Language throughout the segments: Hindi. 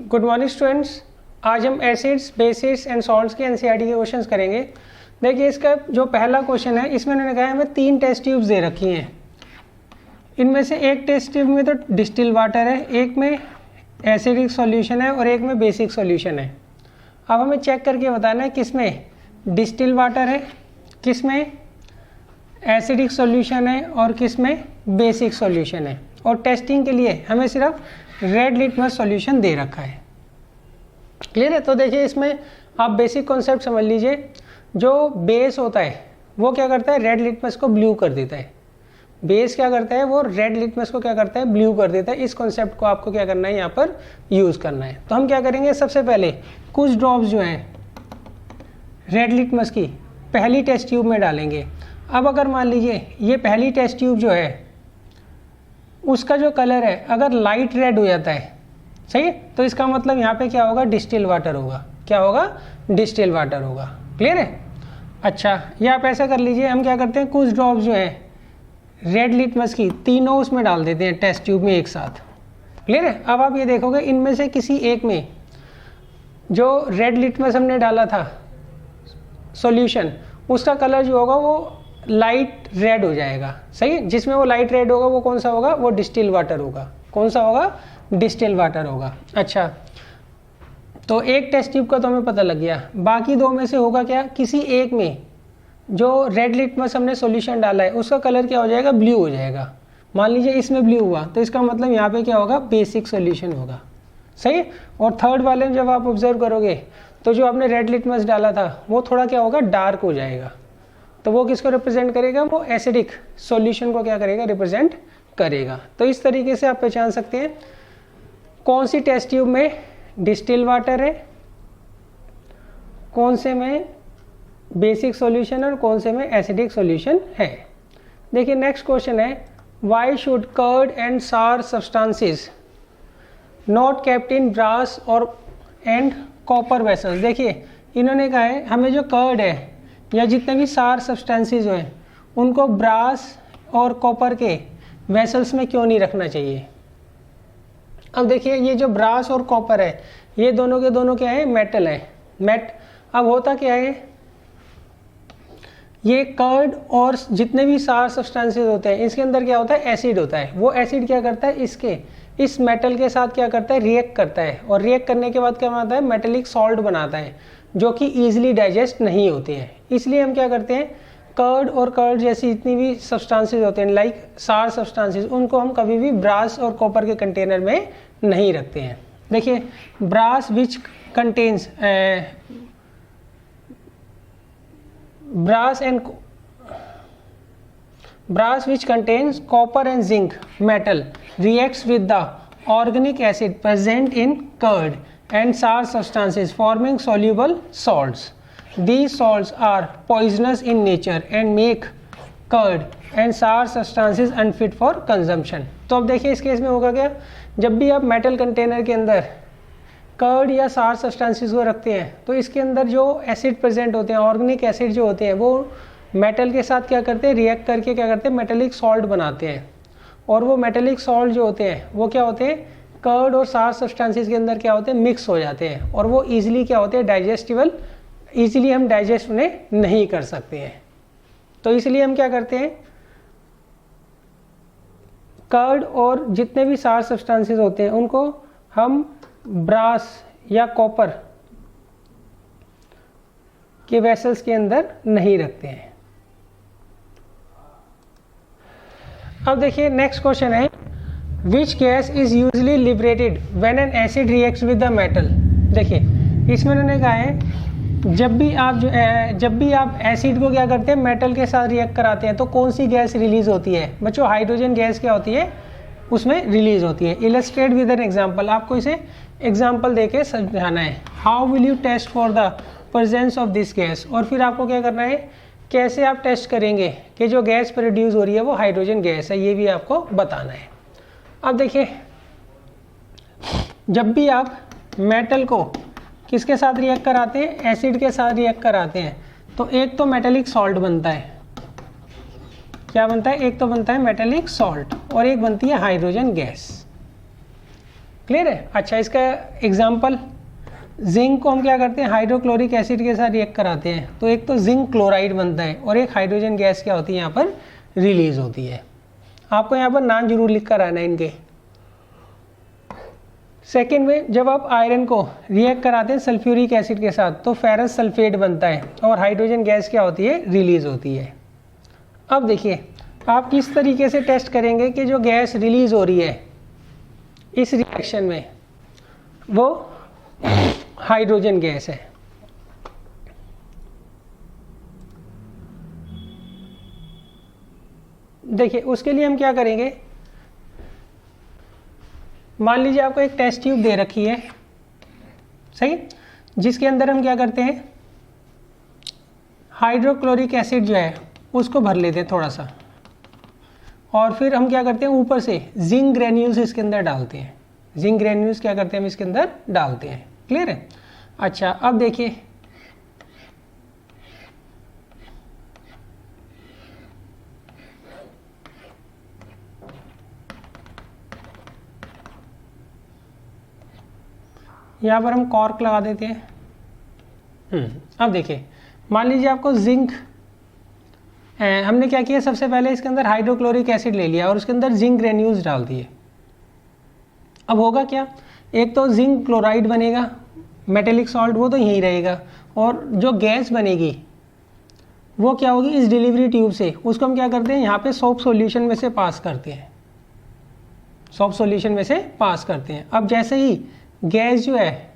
Good morning students. आज हम एसिड्स, बेसिड्स एंड सॉल्ट्स के एनसीईआरटी के क्वेश्चंस करेंगे। देखिए इसका जो पहला क्वेश्चन है इसमें उन्होंने कहा है हमें 3 टेस्ट ट्यूब्स दे रखी हैं। इनमें से एक टेस्ट ट्यूब में तो डिस्टिल वाटर है, एक में एसिडिक सॉल्यूशन है और एक में बेसिक सॉल्यूशन है। अब हमें चेक करके बताना है किस में डिस्टिल वाटर है, किस में एसिडिक सॉल्यूशन है और किस में बेसिक सॉल्यूशन है। और टेस्टिंग के लिए हमें सिर्फ रेड लिटमस सॉल्यूशन दे रखा है। क्लियर है? तो देखिए इसमें आप बेसिक कॉन्सेप्ट समझ लीजिए। जो बेस होता है वो क्या करता है, रेड लिटमस को ब्लू कर देता है। बेस क्या करता है, वो रेड लिटमस को क्या करता है, ब्लू कर देता है। इस कॉन्सेप्ट को आपको क्या करना है, यहाँ पर यूज़ करना है। तो हम क्या करेंगे, सबसे पहले कुछ ड्रॉप्स जो हैं रेड लिटमस की पहली टेस्ट ट्यूब में डालेंगे। अब अगर मान लीजिए ये पहली टेस्ट ट्यूब जो है उसका जो कलर है अगर लाइट रेड हो जाता है, सही है, तो इसका मतलब यहाँ पे क्या होगा, डिस्टिल वाटर होगा। क्या होगा, डिस्टिल वाटर होगा। क्लियर है? अच्छा, ये आप ऐसा कर लीजिए, हम क्या करते हैं कुछ ड्रॉप्स जो है रेड लिटमस की तीनों उसमें डाल देते हैं टेस्ट ट्यूब में एक साथ। क्लियर है? अब आप ये देखोगे इनमें से किसी एक में जो रेड लिटमस हमने डाला था सॉल्यूशन, उसका कलर जो होगा वो लाइट रेड हो जाएगा। सही है? जिसमें वो लाइट रेड होगा वो कौन सा होगा, वो डिस्टिल वाटर होगा। कौन सा होगा, डिस्टिल वाटर होगा। अच्छा, तो एक टेस्ट ट्यूब का तो हमें पता लग गया। बाकी दो में से होगा क्या, किसी एक में जो रेड लिटमस हमने सॉल्यूशन डाला है उसका कलर क्या हो जाएगा, ब्लू हो जाएगा। मान लीजिए इसमें ब्लू हुआ तो इसका मतलब यहाँ पे क्या होगा, बेसिक सॉल्यूशन होगा। सही है? और थर्ड वाले में जब आप ऑब्जर्व करोगे तो जो आपने रेड लिटमस डाला था वो थोड़ा क्या होगा, डार्क हो जाएगा। तो वो किसको रिप्रेजेंट करेगा, वो एसिडिक सॉल्यूशन को क्या करेगा, रिप्रेजेंट करेगा। तो इस तरीके से आप पहचान सकते हैं कौन सी टेस्ट ट्यूब में डिस्टिल वाटर है, कौन से में बेसिक सॉल्यूशन और कौन से में एसिडिक सॉल्यूशन है। देखिए नेक्स्ट क्वेश्चन है, why should curd and sour substances not kept in brass और एंड कॉपर वेसल्स। देखिए इन्होंने कहा है हमें जो कर्ड है या जितने भी सार सब्सटेंसेस हैं उनको ब्रास और कॉपर के वेसल्स में क्यों नहीं रखना चाहिए। अब देखिए ये जो ब्रास और कॉपर है ये दोनों के दोनों क्या है, मेटल है। अब होता क्या है, ये कर्ड और जितने भी सार सब्सटेंसेस होते हैं इसके अंदर क्या होता है, एसिड होता है। वो एसिड क्या करता है, इस मेटल के साथ क्या करता है, रिएक्ट करता है। और रिएक्ट करने के बाद क्या बनाता है, मेटेलिक सॉल्ट बनाता है जो कि ईजिली डाइजेस्ट नहीं होते हैं। इसलिए हम क्या करते हैं, कर्ड और कर्ड जैसी जितनी भी सब्सटेंसेस होते हैं लाइक सार सब्सटेंसेस, उनको हम कभी भी ब्रास और कॉपर के कंटेनर में नहीं रखते हैं। देखिए brass which contains brass which contains copper and zinc metal reacts with the organic acid present in curd and sour substances forming soluble salts. These salts are poisonous in nature and make curd and sour substances unfit for consumption. तो अब देखिए इस केस में होगा क्या, जब भी आप मेटल कंटेनर के अंदर कर्ड या सार सब्सटेंसेस को रखते हैं तो इसके अंदर जो एसिड प्रेजेंट होते हैं, ऑर्गेनिक एसिड जो होते हैं, वो मेटल के साथ क्या करते हैं, रिएक्ट करके क्या करते हैं, मेटेलिक सॉल्ट बनाते हैं। और वो मेटेलिक सॉल्ट जो होते हैं वो क्या होते हैं, कर्ड और सार सब्सटेंसेस के अंदर क्या होते हैं, मिक्स हो जाते हैं। और वो ईजिली क्या होते हैं, डाइजेस्टिबल, ईजिली हम डाइजेस्ट उन्हें नहीं कर सकते हैं। तो इसलिए हम क्या करते हैं, कर्ड और जितने भी सार सब्सटेंसेस होते हैं उनको हम ब्रास या कॉपर के वेसल्स के अंदर नहीं रखते हैं। अब देखिए नेक्स्ट क्वेश्चन है, which gas is usually liberated when an acid reacts with the metal. देखिए इसमें उन्होंने कहा है जब भी आप एसिड को क्या करते हैं, मेटल के साथ रिएक्ट कराते हैं तो कौन सी गैस रिलीज होती है बच्चों, हाइड्रोजन गैस क्या होती है उसमें रिलीज होती है। इलस्ट्रेट विद एन एग्जाम्पल, आपको इसे एग्जाम्पल देके समझाना है। How will you test for the presence of this gas, और फिर आपको क्या करना है, कैसे आप टेस्ट करेंगे कि जो गैस प्रोड्यूस हो रही है वो हाइड्रोजन गैस है, ये भी आपको बताना है। अब देखिए जब भी आप मेटल को किसके साथ रिएक्ट कराते हैं, एसिड के साथ रिएक्ट कराते हैं, तो एक तो मेटेलिक सॉल्ट बनता है। क्या बनता है, एक तो बनता है मेटेलिक सॉल्ट और एक बनती है हाइड्रोजन गैस। क्लियर है। अच्छा, इसका एग्जांपल, जिंक को हम क्या करते हैं, हाइड्रोक्लोरिक एसिड के साथ रिएक्ट कराते हैं, तो एक तो जिंक क्लोराइड बनता है और एक हाइड्रोजन गैस क्या होती है यहाँ पर रिलीज होती है। आपको यहाँ पर नाम जरूर लिख कर आना है इनके। सेकेंड में, जब आप आयरन को रिएक्ट कराते हैं सल्फ्यूरिक एसिड के साथ तो फेरस सल्फेट बनता है और हाइड्रोजन गैस क्या होती है, रिलीज होती है। अब देखिए आप किस तरीके से टेस्ट करेंगे कि जो गैस रिलीज हो रही है इस रिएक्शन में वो हाइड्रोजन गैस है। देखिए उसके लिए हम क्या करेंगे, मान लीजिए आपको एक टेस्ट ट्यूब दे रखी है, सही, जिसके अंदर हम क्या करते हैं, हाइड्रोक्लोरिक एसिड जो है उसको भर लेते हैं थोड़ा सा, और फिर हम क्या करते हैं ऊपर से जिंक ग्रेन्यूल्स इसके अंदर डालते हैं। जिंक ग्रेन्यूल्स क्या करते हैं, हम इसके अंदर डालते हैं। क्लियर है। अच्छा, अब देखिए यहाँ पर हम कॉर्क लगा देते हैं। अब देखिए मान लीजिए आपको जिंक, हमने क्या किया, सबसे पहले इसके अंदर हाइड्रोक्लोरिक एसिड ले लिया और उसके अंदर जिंक ग्रेन्यूल्स डाल दिए। अब होगा क्या, एक तो जिंक क्लोराइड बनेगा, मेटेलिक सॉल्ट वो तो यहीं रहेगा, और जो गैस बनेगी वो क्या होगी, इस डिलीवरी ट्यूब से उसको हम क्या करते हैं, यहाँ पे सोप सॉल्यूशन में से पास करते हैं, सोप सॉल्यूशन में से पास करते हैं। अब जैसे ही गैस जो है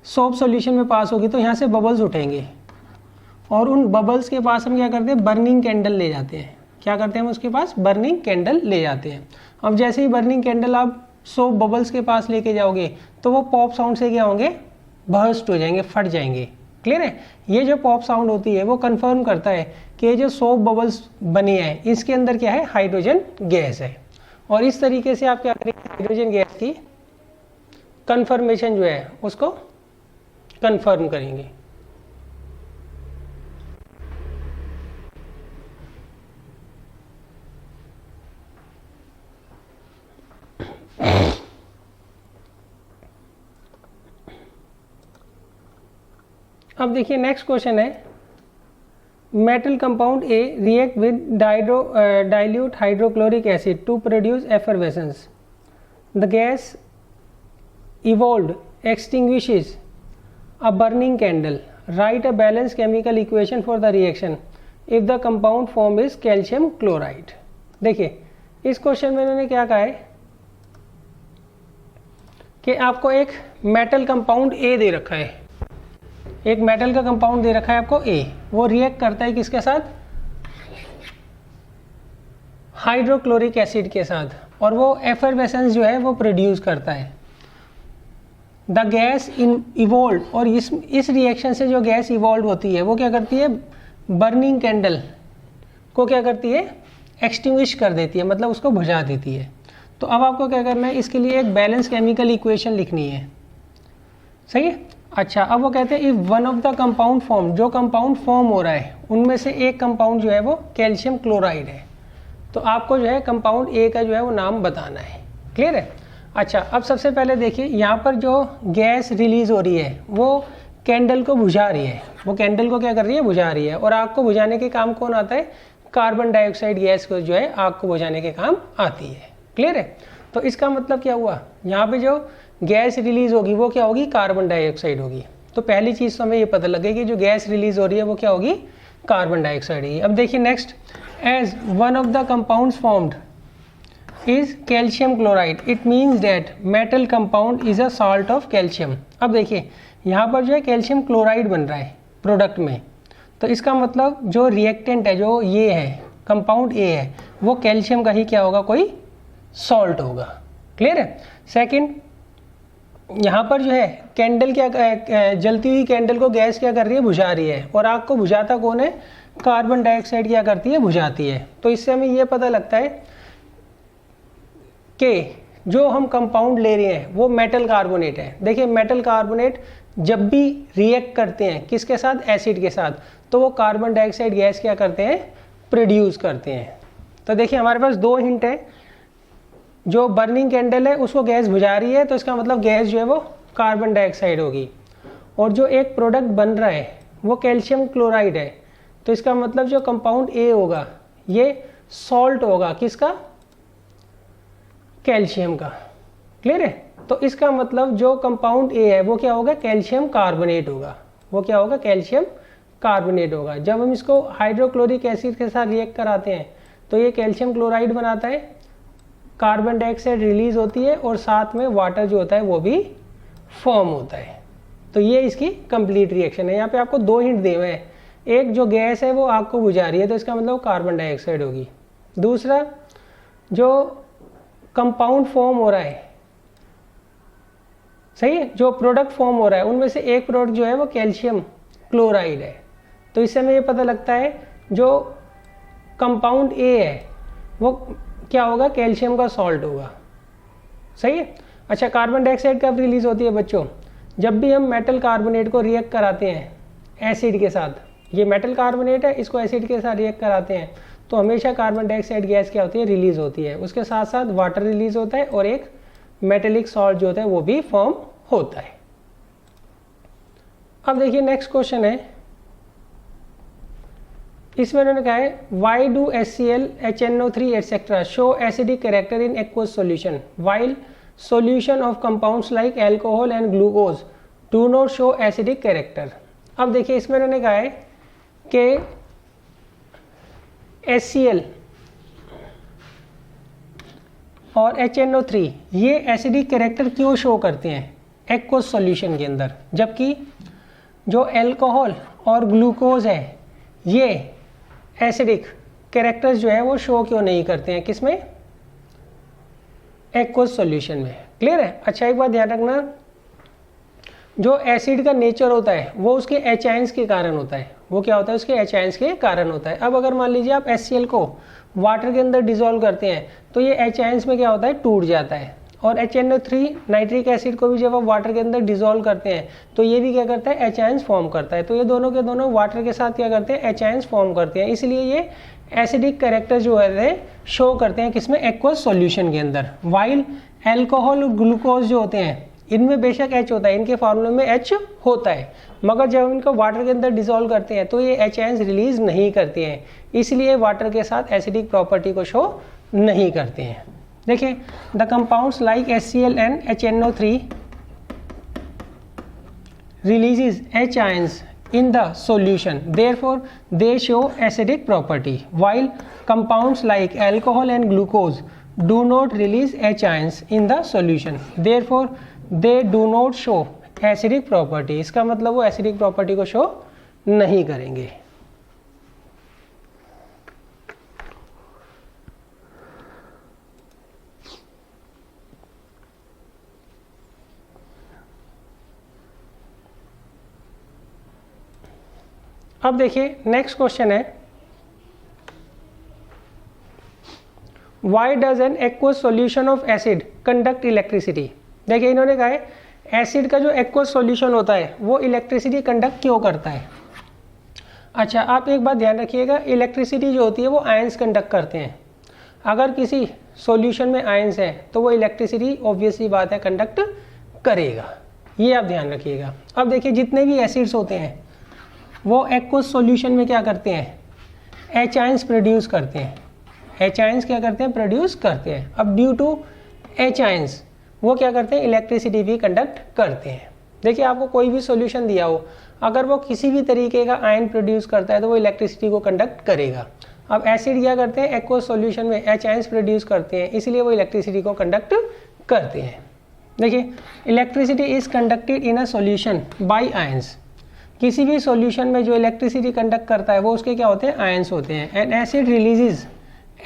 सोप सॉल्यूशन में पास होगी तो यहाँ से बबल्स उठेंगे और उन बबल्स के पास हम क्या करते हैं, बर्निंग कैंडल ले जाते हैं। क्या करते हैं, हम उसके पास बर्निंग कैंडल ले जाते हैं। अब जैसे ही बर्निंग कैंडल आप सोप बबल्स के पास लेके जाओगे तो वो पॉप साउंड से क्या होंगे, बर्स्ट हो जाएंगे, फट जाएंगे। क्लियर है। ये जो पॉप साउंड होती है वो कंफर्म करता है कि ये जो सोप बबल्स बने हैं इसके अंदर क्या है, हाइड्रोजन गैस है। और इस तरीके से आप क्या करेंगे, हाइड्रोजन गैस की कंफर्मेशन जो है उसको कंफर्म करेंगे। अब देखिए नेक्स्ट क्वेश्चन है, metal compound A react with dilute hydrochloric acid to produce effervescence. The gas evolved extinguishes a burning candle. Write a balanced chemical equation for the reaction if the compound form is calcium chloride. देखिए इस क्वेश्चन में इन्होंने क्या कहा है कि आपको एक मेटल कंपाउंड ए दे रखा है, एक मेटल का कंपाउंड दे रखा है आपको ए, वो रिएक्ट करता है किसके साथ, हाइड्रोक्लोरिक एसिड के साथ, और वो एफरवेसेंस जो है वो प्रोड्यूस करता है। द गैस इन इवॉल्व, और इस रिएक्शन से जो गैस इवॉल्व होती है वो क्या करती है, बर्निंग कैंडल को क्या करती है, एक्सटिंग्विश कर देती है, मतलब उसको बुझा देती है। तो अब आपको क्या करना है, इसके लिए एक बैलेंस केमिकल इक्वेशन लिखनी है, सही है। अच्छा, अब वो कहते हैं if one of the compound form, जो कंपाउंड फॉर्म हो रहा है उनमें से एक कंपाउंड जो है वो कैल्शियम क्लोराइड है, तो आपको जो है कंपाउंड ए का जो है वो नाम बताना है। क्लियर है। अच्छा, अब सबसे पहले देखिए यहाँ पर जो गैस रिलीज हो रही है वो कैंडल को बुझा रही है, वो कैंडल को क्या कर रही है, बुझा रही है। और आग को बुझाने के काम कौन आता है, कार्बन डाइऑक्साइड गैस को जो है आग को बुझाने के काम आती है। क्लियर है। तो इसका मतलब क्या हुआ, यहाँ पे जो गैस रिलीज होगी वो क्या होगी, कार्बन डाइऑक्साइड होगी। तो पहली चीज़ तो हमें ये पता लगे कि जो गैस रिलीज हो रही है वो क्या होगी, कार्बन डाइऑक्साइड है। अब देखिए next, as one of the compounds formed is calcium chloride, it means that metal compound is a salt of calcium। अब देखिए यहाँ पर जो है कैल्शियम क्लोराइड बन रहा है प्रोडक्ट में, तो इसका मतलब जो रिएक्टेंट है, जो ये है कंपाउंड ए है, वो कैल्शियम का ही क्या होगा, कोई सॉल्ट होगा। क्लियर है। सेकंड, यहाँ पर जो है कैंडल क्या, जलती हुई कैंडल को गैस क्या कर रही है, बुझा रही है, और आग को बुझाता कौन है, कार्बन डाइऑक्साइड क्या करती है, बुझाती है। तो इससे हमें ये पता लगता है कि जो हम कंपाउंड ले रहे हैं वो मेटल कार्बोनेट है। देखिए मेटल कार्बोनेट जब भी रिएक्ट करते हैं किसके साथ, एसिड के साथ, तो वो कार्बन डाइऑक्साइड गैस क्या करते हैं, प्रोड्यूस करते हैं। तो देखिए हमारे पास दो हिंट है, जो बर्निंग कैंडल है उसको गैस बुझा रही है, तो इसका मतलब गैस जो है वो कार्बन डाइऑक्साइड होगी। और जो एक प्रोडक्ट बन रहा है वो कैल्शियम क्लोराइड है, तो इसका मतलब जो कंपाउंड ए होगा ये सॉल्ट होगा, किसका? कैल्शियम का। क्लियर है? तो इसका मतलब जो कंपाउंड ए है वो क्या होगा? कैल्शियम कार्बोनेट होगा। वो क्या होगा? कैल्शियम कार्बोनेट होगा। जब हम इसको हाइड्रोक्लोरिक एसिड के साथ रिएक्ट कराते हैं तो ये कैल्शियम क्लोराइड बनाता है, कार्बन डाइऑक्साइड रिलीज होती है और साथ में वाटर जो होता है वो भी फॉर्म होता है। तो ये इसकी कंप्लीट रिएक्शन है। यहाँ पे आपको दो हिंट दिए हुए हैं, एक जो गैस है वो आग को बुझा रही है तो इसका मतलब कार्बन डाइऑक्साइड होगी, दूसरा जो कंपाउंड फॉर्म हो रहा है, सही है, जो प्रोडक्ट फॉर्म हो रहा है उनमें से एक प्रोडक्ट जो है वो कैल्शियम क्लोराइड है। तो इससे हमें ये पता लगता है जो कंपाउंड ए है वो क्या होगा? कैल्शियम का सॉल्ट होगा। सही है? अच्छा, कार्बन डाइऑक्साइड कब रिलीज होती है बच्चों? जब भी हम मेटल कार्बोनेट को रिएक्ट कराते हैं एसिड के साथ, ये मेटल कार्बोनेट है, इसको एसिड के साथ रिएक्ट कराते हैं तो हमेशा कार्बन डाइऑक्साइड गैस क्या होती है? रिलीज होती है। उसके साथ साथ वाटर रिलीज होता है और एक मेटेलिक सॉल्ट जो होता है वो भी फॉर्म होता है। अब देखिए नेक्स्ट क्वेश्चन है, इसमें उन्होंने कहा है why do HCl, HNO3 etcetera show acidic character in aqueous solution while solution of compounds like alcohol and glucose do not show acidic character. अब देखिए इसमें उन्होंने कहा है कि HCl और HNO3 ये एसिडिक कैरेक्टर क्यों शो करते हैं एक्वस सॉल्यूशन के अंदर, जबकि जो एल्कोहल और ग्लूकोज है ये एसिडिक कैरेक्टर्स जो है वो शो क्यों नहीं करते हैं? किसमें? एक्वस सॉल्यूशन में। क्लियर है? अच्छा, एक बात ध्यान रखना, जो एसिड का नेचर होता है वो उसके एच आयंस के कारण होता है। वो क्या होता है? उसके एच आयंस के कारण होता है। अब अगर मान लीजिए आप HCl को वाटर के अंदर डिसॉल्व करते हैं तो ये एच आयंस में क्या होता है? टूट जाता है। और HNO3 नाइट्रिक एसिड को भी जब आप वाटर के अंदर डिसॉल्व करते हैं तो ये भी क्या करता है? एच आयंस फॉर्म करता है। तो ये दोनों के दोनों वाटर के साथ क्या करते हैं? एच आयंस फॉर्म करते हैं। इसलिए ये एसिडिक कैरेक्टर जो है शो करते हैं किसमें? एक्वस सॉल्यूशन के अंदर। वाइल एल्कोहल और ग्लूकोज जो होते हैं इनमें बेशक H होता है, इनके फार्मूले में H होता है, मगर जब हम इनको वाटर के अंदर डिसॉल्व करते हैं तो ये एच आयंस रिलीज नहीं करते हैं, इसलिए वाटर के साथ एसिडिक प्रॉपर्टी को शो नहीं करते हैं। देखिए, the compounds like HCl and HNO3 releases H ions in the solution, therefore they show acidic property, while compounds like alcohol and glucose do not release H ions in the solution, therefore they do not show acidic property। इसका मतलब वो acidic property को show नहीं करेंगे। अब देखिए नेक्स्ट क्वेश्चन है, why does an aqueous solution of acid conduct electricity. देखिए इन्होंने कहा है एसिड का जो एक्वस सॉल्यूशन होता है वो इलेक्ट्रिसिटी कंडक्ट क्यों करता है। अच्छा, आप एक बात ध्यान रखिएगा, इलेक्ट्रिसिटी जो होती है वो आयंस कंडक्ट करते हैं। अगर किसी सॉल्यूशन में आयंस है तो वो इलेक्ट्रिसिटी ऑब्वियसली बात है कंडक्ट करेगा, ये आप ध्यान रखिएगा। अब देखिए जितने भी एसिड्स होते हैं वो एक्वस सॉल्यूशन में क्या करते हैं? एच आयंस प्रोड्यूस करते हैं। एच आयंस क्या करते हैं? प्रोड्यूस करते हैं। अब ड्यू टू एच आयंस वो क्या करते हैं? इलेक्ट्रिसिटी भी कंडक्ट करते हैं। देखिए आपको कोई भी सॉल्यूशन दिया हो, अगर वो किसी भी तरीके का आयन प्रोड्यूस करता है तो वो इलेक्ट्रिसिटी को कंडक्ट करेगा। अब एसिड क्या करते हैं? एक्वस सॉल्यूशन में एच आयंस प्रोड्यूस करते हैं, इसलिए वो इलेक्ट्रिसिटी को कंडक्ट करते हैं। देखिए, electricity is conducted in a solution bye ions. किसी भी सॉल्यूशन में जो इलेक्ट्रिसिटी कंडक्ट करता है वो उसके क्या होते हैं? आयंस होते हैं। And acid releases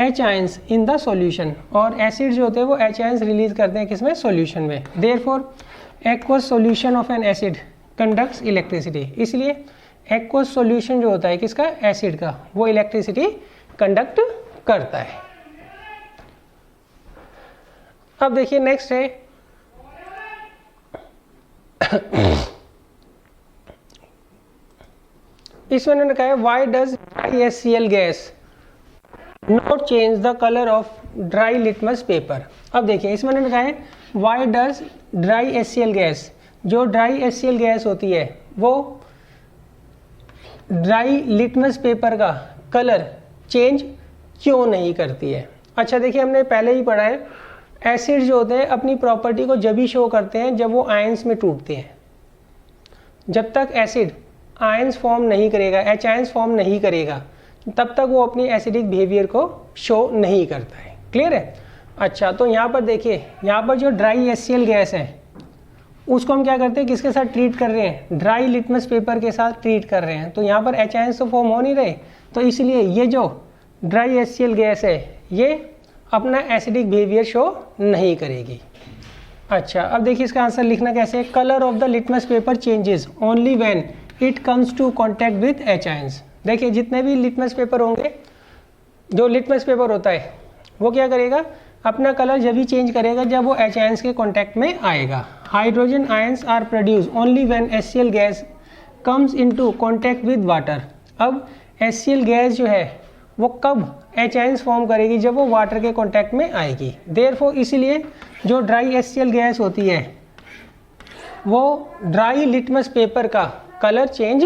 H ions in the solution, और एसिड जो होते हैं वो एच आयंस रिलीज करते हैं किसमें? सॉल्यूशन में। Therefore aqueous solution of N acid conducts electricity, इसलिए एक्वस सॉल्यूशन जो होता है किसका? एसिड का, वो इलेक्ट्रिसिटी कंडक्ट करता है। अब देखिए नेक्स्ट है इसमें उन्होंने कहा है why does HCl gas not change the colour of dry litmus paper. अब देखिए इसमें उन्होंने कहा है why does dry HCl gas, जो ड्राई HCl गैस होती है वो ड्राई लिटमस पेपर का कलर चेंज क्यों नहीं करती है। अच्छा देखिए हमने पहले ही पढ़ा है एसिड जो होते हैं अपनी प्रॉपर्टी को जब ही शो करते हैं जब वो आयंस में टूटते हैं। जब तक एसिड आयंस फॉर्म नहीं करेगा, H आयंस फॉर्म नहीं करेगा, तब तक वो अपनी एसिडिक बिहेवियर को शो नहीं करता है। क्लियर है। अच्छा तो यहाँ पर देखिए, यहाँ पर जो ड्राई HCl गैस है उसको हम क्या करते हैं, किसके साथ ट्रीट कर रहे हैं, ड्राई लिटमस पेपर के साथ ट्रीट कर रहे हैं। तो यहाँ पर H आयंस तो फॉर्म हो नहीं रहे, तो इसलिए ये जो ड्राई HCl गैस है ये अपना एसिडिक बिहेवियर शो नहीं करेगी। अच्छा अब देखिए इसका आंसर लिखना कैसे है, colour of the litmus paper changes only when it comes to contact with H ions. देखिए जितने भी लिटमस पेपर होंगे, जो लिटमस पेपर होता है वो क्या करेगा, अपना कलर जब भी चेंज करेगा जब वो H आयंस के कॉन्टैक्ट में आएगा। Hydrogen ions are produce only when HCl gas comes into contact with water. अब HCl गैस जो है वो कब H आयंस फॉर्म करेगी, जब वो वाटर के कॉन्टैक्ट में आएगी। देयरफॉर इसलिए जो ड्राई HCl गैस होती है वो ड्राई लिटमस पेपर का कलर चेंज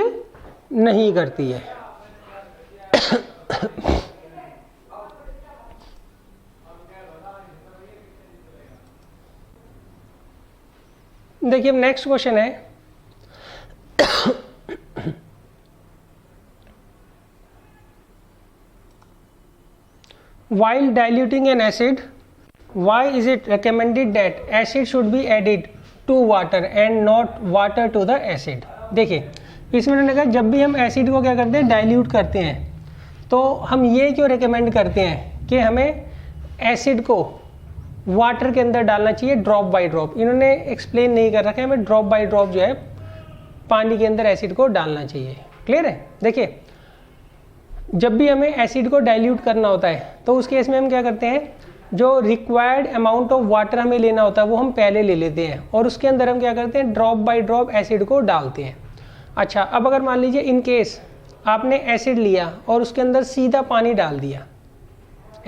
नहीं करती है। देखिए नेक्स्ट क्वेश्चन है while diluting an acid why is it recommended that acid should be added to water and not water to the acid। देखिए इसमें उन्होंने कहा जब भी हम एसिड को क्या करते हैं, डाइल्यूट करते हैं, तो हम ये क्यों रिकमेंड करते हैं कि हमें एसिड को वाटर के अंदर डालना चाहिए ड्रॉप बाय ड्रॉप। इन्होंने एक्सप्लेन नहीं कर रखा है, हमें ड्रॉप बाय ड्रॉप जो है पानी के अंदर एसिड को डालना चाहिए। क्लियर है। देखिए जब भी हमें एसिड को डाइल्यूट करना होता है तो उस केस में हम क्या करते हैं, जो रिक्वायर्ड अमाउंट ऑफ वाटर हमें लेना होता है वो हम पहले ले लेते हैं और उसके अंदर हम क्या करते हैं, ड्रॉप बाय ड्रॉप एसिड को डालते हैं। अच्छा अब अगर मान लीजिए इन केस आपने एसिड लिया और उसके अंदर सीधा पानी डाल दिया,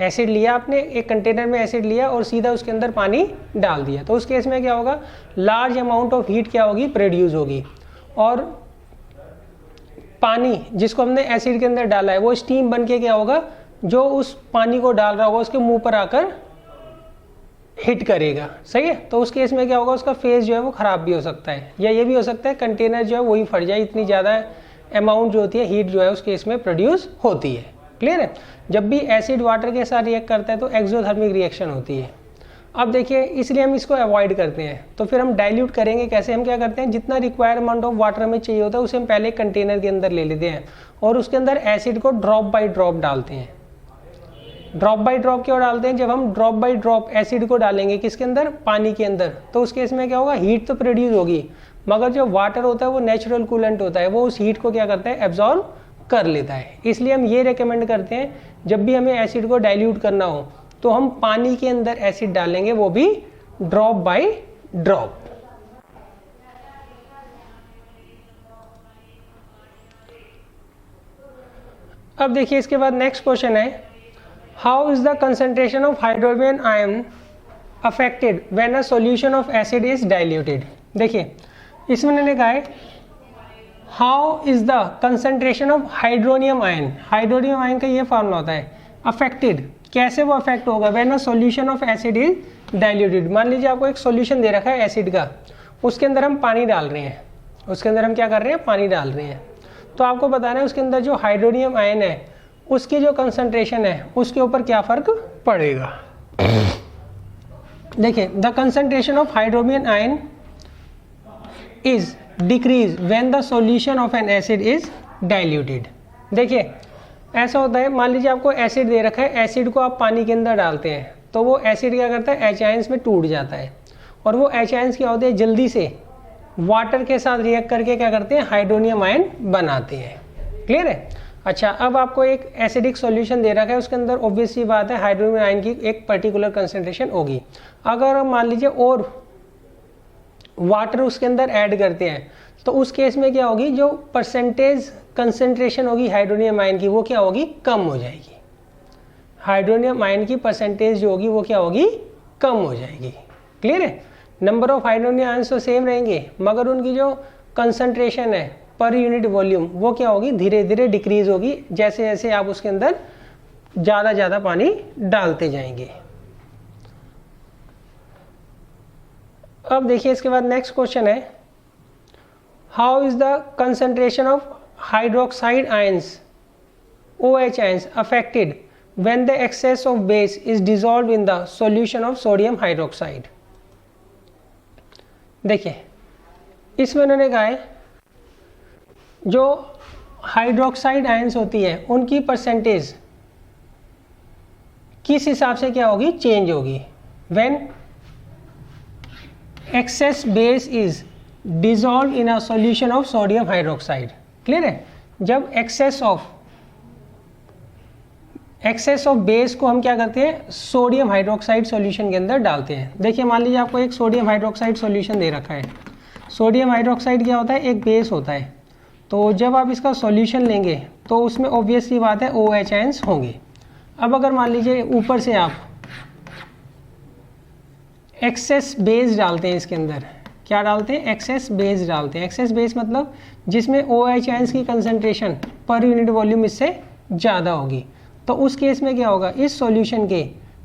एसिड लिया आपने, एक कंटेनर में एसिड लिया और सीधा उसके अंदर पानी डाल दिया, तो उस केस में क्या होगा, लार्ज अमाउंट ऑफ हीट क्या होगी, प्रोड्यूस होगी और पानी जिसको हमने एसिड के अंदर डाला है वो स्टीम बन के क्या होगा, जो उस पानी को डाल रहा होगा उसके मुंह पर आकर हिट करेगा। सही है। तो उस केस में क्या होगा, उसका फेस जो है वो ख़राब भी हो सकता है, या ये भी हो सकता है कंटेनर जो है वही फट जाए, इतनी ज़्यादा अमाउंट जो होती है हीट जो है उस केस में प्रोड्यूस होती है। क्लियर है। जब भी एसिड वाटर के साथ रिएक्ट करता है तो एक्सोथर्मिक रिएक्शन होती है। अब देखिए इसलिए हम इसको अवॉइड करते हैं, तो फिर हम डाइल्यूट करेंगे कैसे, हम क्या करते हैं, जितना रिक्वायर अमाउंट ऑफ वाटर हमें चाहिए होता है उसे हम पहले कंटेनर के अंदर ले लेते हैं और उसके अंदर एसिड को ड्रॉप बाय ड्रॉप डालते हैं। ड्रॉप बाय ड्रॉप क्यों डालते हैं, जब हम ड्रॉप बाय ड्रॉप एसिड को डालेंगे किसके अंदर, पानी के अंदर, तो उस केस में क्या होगा, हीट तो प्रोड्यूस होगी मगर जो वाटर होता है वो नेचुरल कूलेंट होता है, वो उस हीट को क्या करता है, एब्जॉर्ब कर लेता है। इसलिए हम ये रेकमेंड करते हैं जब भी हमें एसिड को डाइल्यूट करना हो तो हम पानी के अंदर एसिड डालेंगे, वो भी ड्रॉप बाय ड्रॉप। अब देखिए इसके बाद नेक्स्ट क्वेश्चन है, how is the concentration of hydrogen ion affected when a solution of acid is diluted. देखिए इसमें मैंने कहा है how is the concentration of hydronium ion, hydronium ion का ये फॉर्मूला होता है, अफेक्टेड कैसे वो अफेक्ट होगा, when a solution of acid is diluted. मान लीजिए आपको एक सॉल्यूशन दे रखा है एसिड का, उसके अंदर हम पानी डाल रहे हैं, उसके अंदर हम क्या कर रहे हैं, पानी डाल रहे हैं, तो आपको बताना है उसके अंदर जो हाइड्रोनियम आयन है उसकी जो कंसंट्रेशन है उसके ऊपर क्या फर्क पड़ेगा। देखिए the concentration of hydronium ion is decrease when the solution of N acid is diluted. देखिए ऐसा होता है, मान लीजिए आपको एसिड दे रखा है, एसिड को आप पानी के अंदर डालते हैं तो वो एसिड क्या करता है, H आयंस में टूट जाता है और वो H आयंस क्या होते हैं, जल्दी से वाटर के साथ रिएक्ट करके क्या करते हैं, हाइड्रोनियम आयन बनाते हैं। क्लियर है। अच्छा अब आपको एक एसिडिक सॉल्यूशन दे रखा है, उसके अंदर ऑब्वियस सी बात है हाइड्रोनियम आयन की एक पर्टिकुलर कंसंट्रेशन होगी। अगर हम मान लीजिए और वाटर उसके अंदर ऐड करते हैं तो उस केस में क्या होगी, जो परसेंटेज कंसंट्रेशन होगी हाइड्रोनियम आयन की वो क्या होगी, कम हो जाएगी। हाइड्रोनियम आयन की परसेंटेज जो होगी वो क्या होगी, कम हो जाएगी। क्लियर है। नंबर ऑफ हाइड्रोनियम आयंस तो सेम रहेंगे मगर उनकी जो कंसंट्रेशन है पर यूनिट वॉल्यूम वो क्या होगी, धीरे धीरे डिक्रीज होगी जैसे जैसे आप उसके अंदर ज़्यादा पानी डालते जाएंगे। अब देखिए इसके बाद नेक्स्ट क्वेश्चन है, how is the concentration of hydroxide ions OH ions affected when the excess of base is dissolved in the solution of sodium hydroxide। देखिए इसमें उन्होंने कहा है जो हाइड्रोक्साइड आयंस होती है उनकी परसेंटेज किस हिसाब से क्या होगी, चेंज होगी। When excess base is dissolve in a solution of sodium hydroxide. Clear है। जब एक्सेस ऑफ बेस को हम क्या करते हैं, सोडियम हाइड्रोक्साइड सॉल्यूशन के अंदर डालते हैं। देखिए मान लीजिए आपको एक सोडियम हाइड्रोक्साइड सॉल्यूशन दे रखा है। सोडियम हाइड्रोक्साइड क्या होता है, एक बेस होता है। तो जब आप इसका सॉल्यूशन लेंगे तो उसमें ऑब्वियसली बात है OH आयंस होंगे। अब अगर मान लीजिए ऊपर से आप एक्सेस बेस डालते हैं, इसके अंदर क्या डालते हैं, एक्सेस बेस डालते हैं। एक्सेस बेस मतलब जिसमें OH आयंस की कंसंट्रेशन पर यूनिट वॉल्यूम इससे ज़्यादा होगी। तो उस केस में क्या होगा, इस सॉल्यूशन के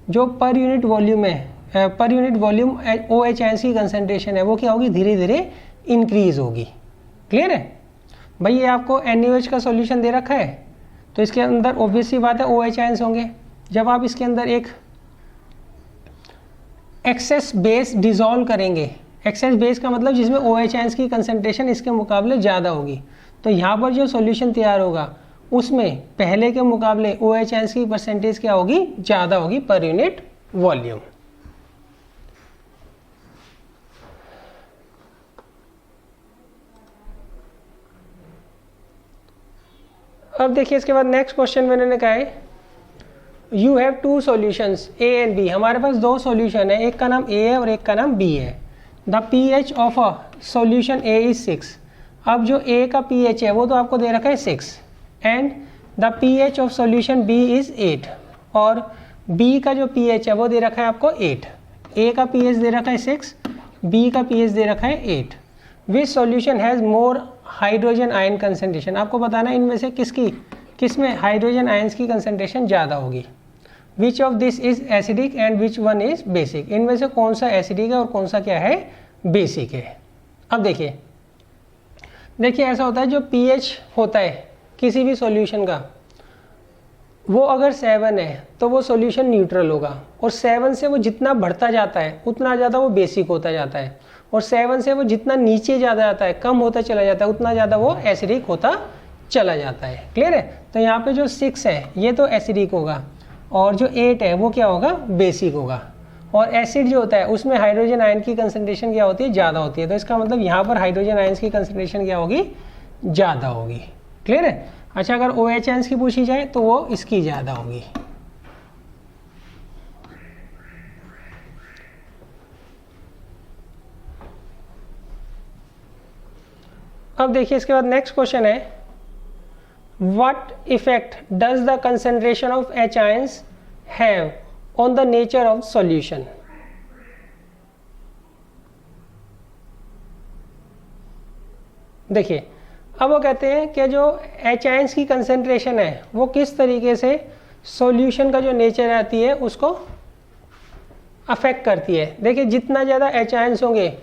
जो पर यूनिट वॉल्यूम है, per unit volume OH ions की कंसंट्रेशन है वो क्या होगी, धीरे धीरे इंक्रीज होगी। क्लियर है भाई। ये आपको NaOH का सॉल्यूशन दे रखा है तो इसके अंदर ऑब्वियसली बात है OH आयंस होंगे। जब आप इसके अंदर एक एक्सेस बेस डिसॉल्व करेंगे, एक्सेस बेस का मतलब जिसमें OH आयंस की कंसंट्रेशन इसके मुकाबले ज़्यादा होगी, तो यहाँ पर जो सॉल्यूशन तैयार होगा उसमें पहले के मुकाबले OH आयंस की परसेंटेज क्या होगी, ज़्यादा होगी पर यूनिट वॉल्यूम। अब देखिए इसके बाद नेक्स्ट क्वेश्चन में इन्होंने कहा है, you have two solutions A and B। हमारे पास दो सॉल्यूशन है, एक का नाम A है और एक का नाम B है। The pH of a solution A is 6। अब जो A का pH है वो तो आपको दे रखा है 6 and the pH of solution B is 8 और B का जो pH है वो दे रखा है आपको 8। A का pH दे रखा है 6, B का pH दे रखा है 8। Which solution has more hydrogen ion concentration. आपको बताना है इनमें से किस में हाइड्रोजन आयंस की कंसंट्रेशन ज़्यादा होगी। Which of this is acidic and which one is basic. इनमें से कौन सा एसिडिक है और कौन सा क्या है, बेसिक है। अब देखिए ऐसा होता है, जो pH होता है किसी भी सॉल्यूशन का वो अगर 7 है तो वो सॉल्यूशन न्यूट्रल होगा, और 7 से वो जितना बढ़ता जाता है उतना ज़्यादा वो बेसिक होता जाता है, और 7 से वो जितना नीचे ज़्यादा जाता है, कम होता चला जाता है, उतना ज़्यादा वो एसिडिक होता चला जाता है। क्लियर है। तो यहाँ पे जो 6 है ये तो एसिडिक होगा और जो 8 है वो क्या होगा, बेसिक होगा। और एसिड जो होता है उसमें हाइड्रोजन आयन की कंसंट्रेशन क्या होती है, ज़्यादा होती है। तो इसका मतलब यहाँ पर हाइड्रोजन आयंस की कंसंट्रेशन क्या होगी, ज़्यादा होगी। क्लियर है। अच्छा अगर OH आयंस की पूछी जाए तो वो इसकी ज़्यादा होगी। अब देखिए इसके बाद नेक्स्ट क्वेश्चन है, What effect does the concentration of H ions have on the nature of solution? देखिए अब वो कहते हैं कि जो H ions की कंसंट्रेशन है वो किस तरीके से सॉल्यूशन का जो नेचर आती है उसको अफेक्ट करती है। देखिए जितना ज़्यादा H ions होंगे,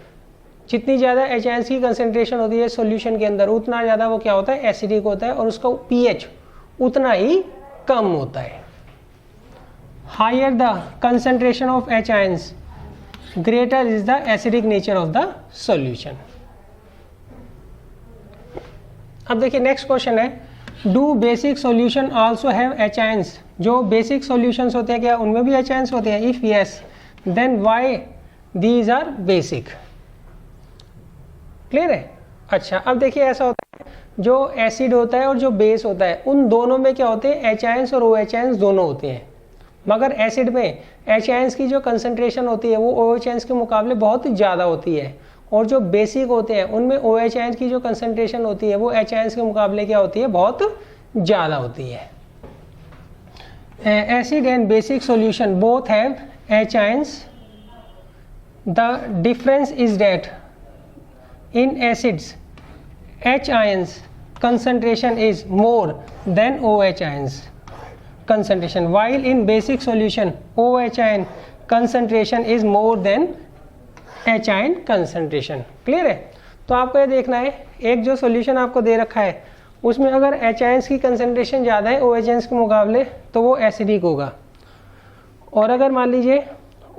जितनी ज़्यादा H आयंस की कंसंट्रेशन होती है सॉल्यूशन के अंदर, उतना ज़्यादा वो क्या होता है, एसिडिक होता है, और उसका pH उतना ही कम होता है। Higher the concentration of H ions greater is the acidic nature of the solution. अब देखिए नेक्स्ट क्वेश्चन है, do basic solution also have H ions. जो बेसिक सॉल्यूशंस होते हैं क्या उनमें भी H आयंस होते हैं? If yes then why these are basic. Clear है। अच्छा अब देखिए ऐसा होता है, जो एसिड होता है और जो बेस होता है उन दोनों में क्या होते हैं, H आयंस और OH आयंस दोनों होते हैं। मगर एसिड में H आयंस की जो कंसंट्रेशन होती है वो OH आयंस के मुकाबले बहुत ज़्यादा होती है, और जो बेसिक होते हैं उनमें OH आयंस की जो कंसंट्रेशन होती है वो H आयंस के मुकाबले क्या होती है, बहुत ज़्यादा होती है। acid and basic solution both have H ions. The difference is that in acids H ions concentration is more than OH ions concentration, while in basic solution OH ion concentration is more than H ion concentration. Clear है? तो आपको ये देखना है, एक जो सॉल्यूशन आपको दे रखा है उसमें अगर H आयंस की कंसंट्रेशन ज़्यादा है OH आयंस के मुकाबले तो वो एसिडिक होगा, और अगर मान लीजिए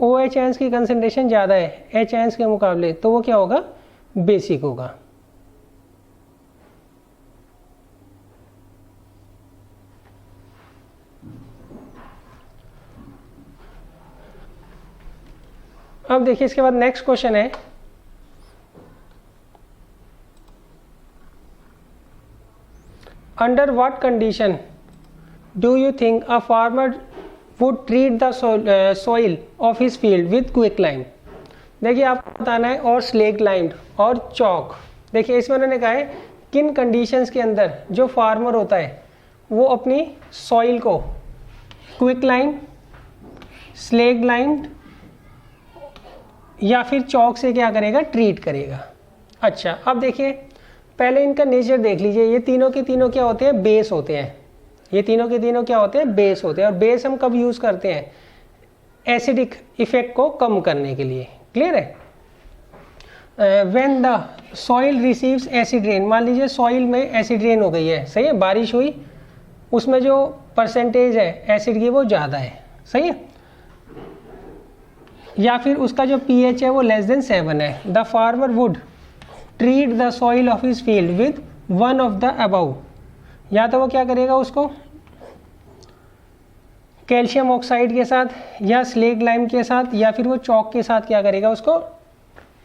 OH आयंस की कंसंट्रेशन ज़्यादा है H आयंस के मुकाबले तो वो क्या होगा, बेसिक होगा. अब देखिए इसके बाद नेक्स्ट क्वेश्चन है, under what condition do you think a farmer would treat the soil of his field with quicklime? देखिए आपको बताना है और स्लेग लाइम्ड और चौक. देखिए इसमें उन्होंने कहा है किन कंडीशंस के अंदर जो फार्मर होता है वो अपनी सॉइल को क्विक लाइम, स्लेग लाइम्ड या फिर चौक से क्या करेगा, ट्रीट करेगा. अच्छा अब देखिए पहले इनका नेचर देख लीजिए, ये तीनों के तीनों क्या होते हैं, बेस होते हैं. ये तीनों के तीनों क्या होते हैं, बेस होते हैं. और बेस हम कब यूज़ करते हैं, एसिडिक इफेक्ट को कम करने के लिए. क्लियर है? When the soil receives acid rain, मान लीजिए सॉइल में एसिड रेन हो गई है, सही है, बारिश हुई, उसमें जो परसेंटेज है एसिड की वो ज़्यादा है, सही है, या फिर उसका जो pH है वो लेस देन 7 है. The farmer would treat the soil of his field with one of the above. या तो वो क्या करेगा, उसको कैल्शियम ऑक्साइड के साथ या स्लेग लाइम के साथ या फिर वो चौक के साथ क्या करेगा, उसको